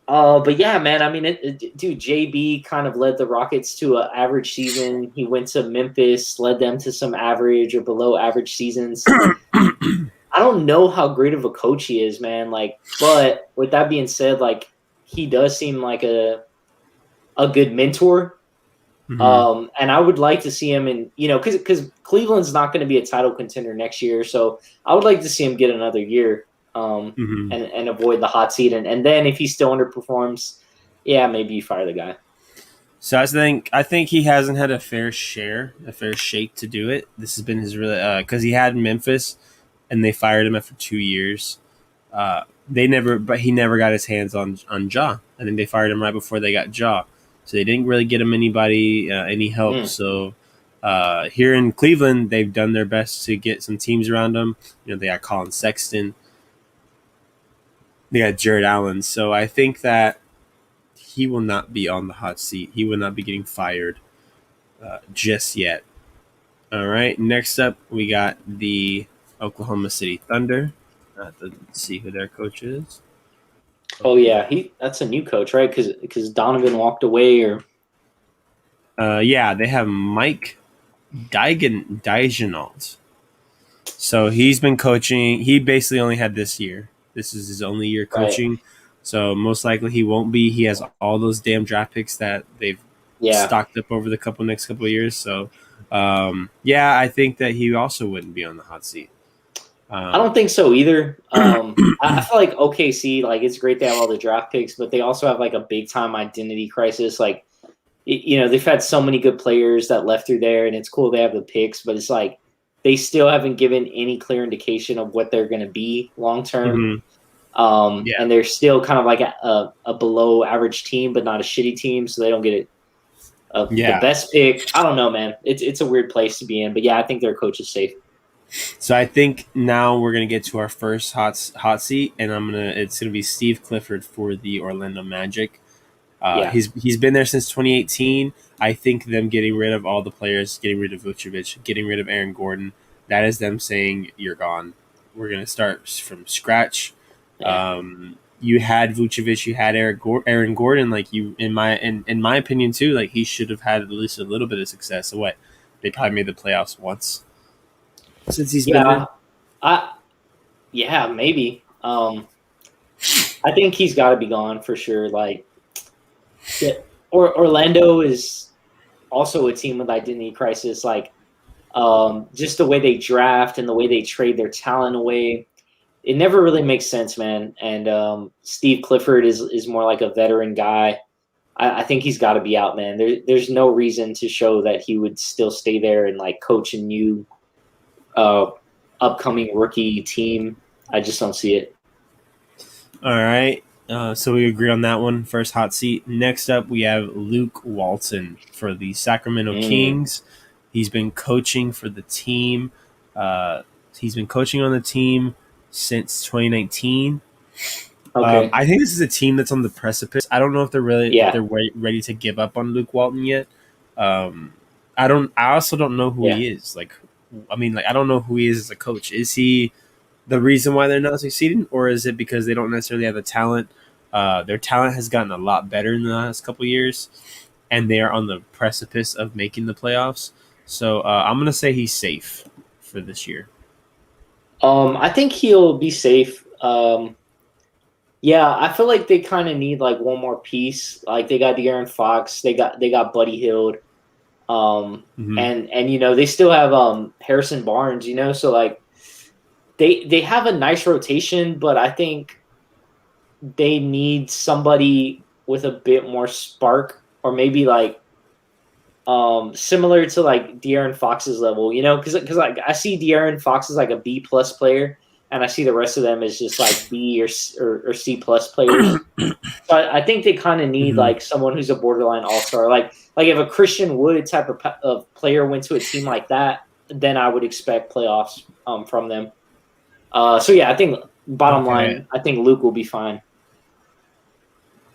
But yeah, man, I mean, dude, JB kind of led the Rockets to an average season. He went to Memphis, led them to some average or below average seasons. I don't know how great of a coach he is, man. Like, but with that being said, like he does seem like a good mentor. Mm-hmm. And I would like to see him in, because Cleveland's not going to be a title contender next year, so I would like to see him get another year, Mm-hmm. and avoid the hot seat, and then if he still underperforms, yeah, maybe you fire the guy. So I think he hasn't had a fair shake to do it. This has been his really because he had Memphis, and they fired him after 2 years. But he never got his hands on Ja, and then they fired him right before they got Ja. So they didn't really get him any help. So here in Cleveland, they've done their best to get some teams around him. They got Colin Sexton, they got Jared Allen. So I think that he will not be on the hot seat. He will not be getting fired just yet. All right. Next up, we got the Oklahoma City Thunder. Let's see who their coach is. Oh yeah, that's a new coach, right? Because Donovan walked away, or Yeah, they have Mike Digenalt. So he's been coaching. He basically only had this year. This is his only year right? coaching. So most likely he won't be. He has all those damn draft picks that they've Yeah, stocked up over the next couple of years. So yeah, I think that he also wouldn't be on the hot seat. I don't think so either. I feel like OKC, like it's great they have all the draft picks, but they also have like a big time identity crisis. Like, they've had so many good players that left through there, and it's cool they have the picks, but it's like they still haven't given any clear indication of what they're going to be long term. Mm-hmm. Yeah. And they're still kind of like a below average team, but not a shitty team, so they don't get it. The best pick. I don't know, man. It's a weird place to be in, but yeah, I think their coach is safe. So I think now we're gonna get to our first hot seat, and it's gonna be Steve Clifford for the Orlando Magic. Yeah. He's been there since 2018. I think them getting rid of all the players, getting rid of Vucevic, getting rid of Aaron Gordon, that is them saying you're gone. We're gonna start from scratch. Yeah. You had Vucevic, you had Aaron Gordon. Like in my opinion too, like he should have had at least a little bit of success. So what? They probably made the playoffs once since he's been there. Yeah, maybe. I think he's got to be gone for sure. Like, Orlando is also a team with identity crisis. Like, just the way they draft and the way they trade their talent away, it never really makes sense, man. And Steve Clifford is more like a veteran guy. I think he's got to be out, man. There's no reason to show that he would still stay there and like coach a new upcoming rookie team. I just don't see it. All right. So we agree on that one. First hot seat. Next up, we have Luke Walton for the Sacramento Kings. He's been coaching for the team. He's been coaching on the team since 2019. Okay. I think this is a team that's on the precipice. I don't know if they're really if Yeah. they're ready to give up on Luke Walton yet. I don't. I also don't know who Yeah. he is. Like, I mean, like I don't know who he is as a coach. Is he the reason why they're not succeeding, or is it because they don't necessarily have the talent? Their talent has gotten a lot better in the last couple of years, and they are on the precipice of making the playoffs. So I'm gonna say he's safe for this year. I think he'll be safe. Yeah, I feel like they kind of need like one more piece. Like they got De'Aaron Fox, they got Buddy Hield, Mm-hmm. and they still have Harrison Barnes. So like they have a nice rotation, but I think they need somebody with a bit more spark, or maybe like similar to like De'Aaron Fox's level, because like I see De'Aaron Fox as like a B+ player, and I see the rest of them as just like B or C+ players. So I think they kind of need Mm-hmm. like someone who's a borderline all-star. Like if a Christian Wood type of player went to a team like that, then I would expect playoffs from them. So yeah, I think bottom Okay. line, I think Luke will be fine.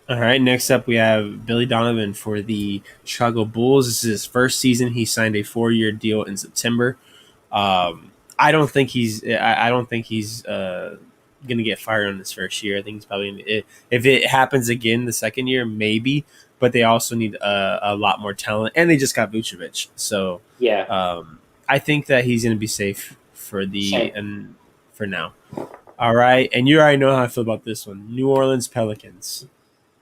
All right. Next up, we have Billy Donovan for the Chicago Bulls. This is his first season. He signed a 4-year deal in September. I don't think he's. I don't think he's going to get fired on his first year. I think he's probably. If it happens again the second year, maybe. But they also need a lot more talent, and they just got Vucevic. So Yeah, I think that he's going to be safe for same. for now. All right, and you already know how I feel about this one. New Orleans Pelicans.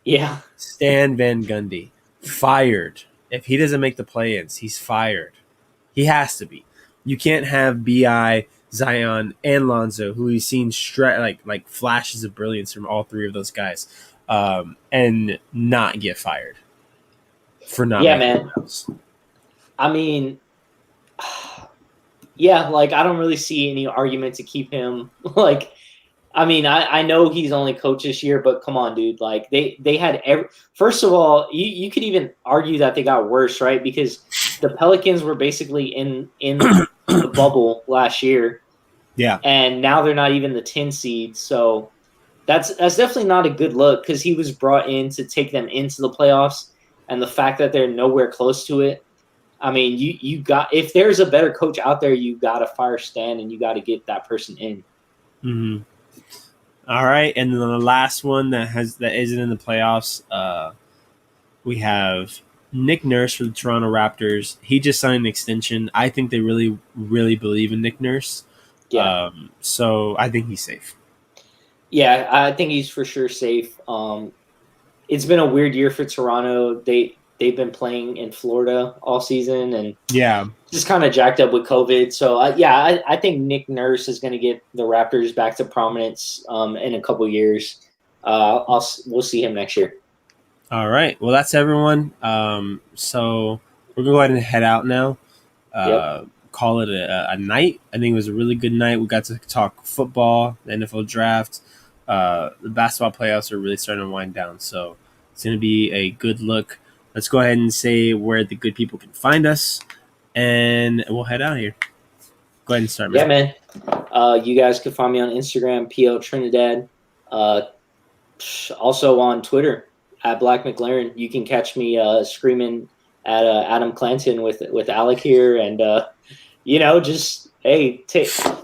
Yeah, Stan Van Gundy fired. If he doesn't make the play-ins, he's fired. He has to be. You can't have Bi, Zion, and Lonzo, who we've seen like flashes of brilliance from all three of those guys, and not get fired for not yeah, making the man. playoffs. I mean, yeah, like I don't really see any argument to keep him. Like, I mean, I know he's only coach this year, but come on, dude. Like they had first of all, you could even argue that they got worse, right? Because the Pelicans were basically in the bubble last year, Yeah. and now they're not even the 10 seed. So that's definitely not a good look, because he was brought in to take them into the playoffs, and the fact that they're nowhere close to it. I mean, you got, if there's a better coach out there, you got to fire Stan, and you got to get that person in. Mm-hmm. All right, and then the last one that isn't in the playoffs, we have Nick Nurse for the Toronto Raptors. He just signed an extension. I think they really, really believe in Nick Nurse. Yeah. So I think he's safe. Yeah, I think he's for sure safe. It's been a weird year for Toronto. They've been playing in Florida all season, and Yeah. just kind of jacked up with COVID. So I think Nick Nurse is going to get the Raptors back to prominence in a couple years. We'll see him next year. All right. Well, that's everyone. So we're going to go ahead and head out now. Yep. Call it a night. I think it was a really good night. We got to talk football, the NFL draft. The basketball playoffs are really starting to wind down. So it's going to be a good look. Let's go ahead and say where the good people can find us, and we'll head out here. Go ahead and start, man. Yeah, man. You guys can find me on Instagram, PL Trinidad. Also on Twitter at Black McLaren. You can catch me screaming at Adam Clanton with Alec here, and just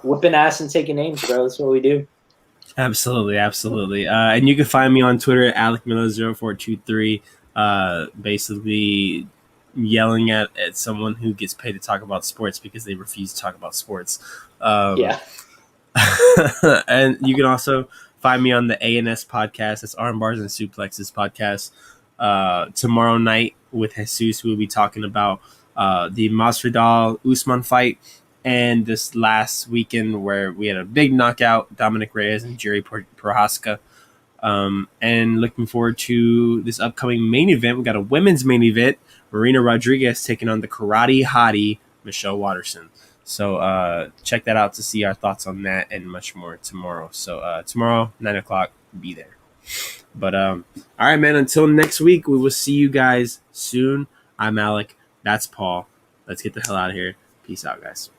whipping ass and taking names, bro. That's what we do. Absolutely, absolutely. And you can find me on Twitter at AlecMiller0423. Basically yelling at someone who gets paid to talk about sports because they refuse to talk about sports. Yeah. And you can also find me on the ANS podcast. That's Arm Bars and Suplexes podcast. Tomorrow night with Jesus, we'll be talking about the Masvidal Usman fight, and this last weekend where we had a big knockout, Dominic Reyes and Jerry Prohaska. And looking forward to this upcoming main event. We got a women's main event. Marina Rodriguez taking on the karate hottie, Michelle Watterson. So check that out to see our thoughts on that and much more tomorrow. So tomorrow, 9 o'clock, be there. But all right, man, until next week, we will see you guys soon. I'm Alec. That's Paul. Let's get the hell out of here. Peace out, guys.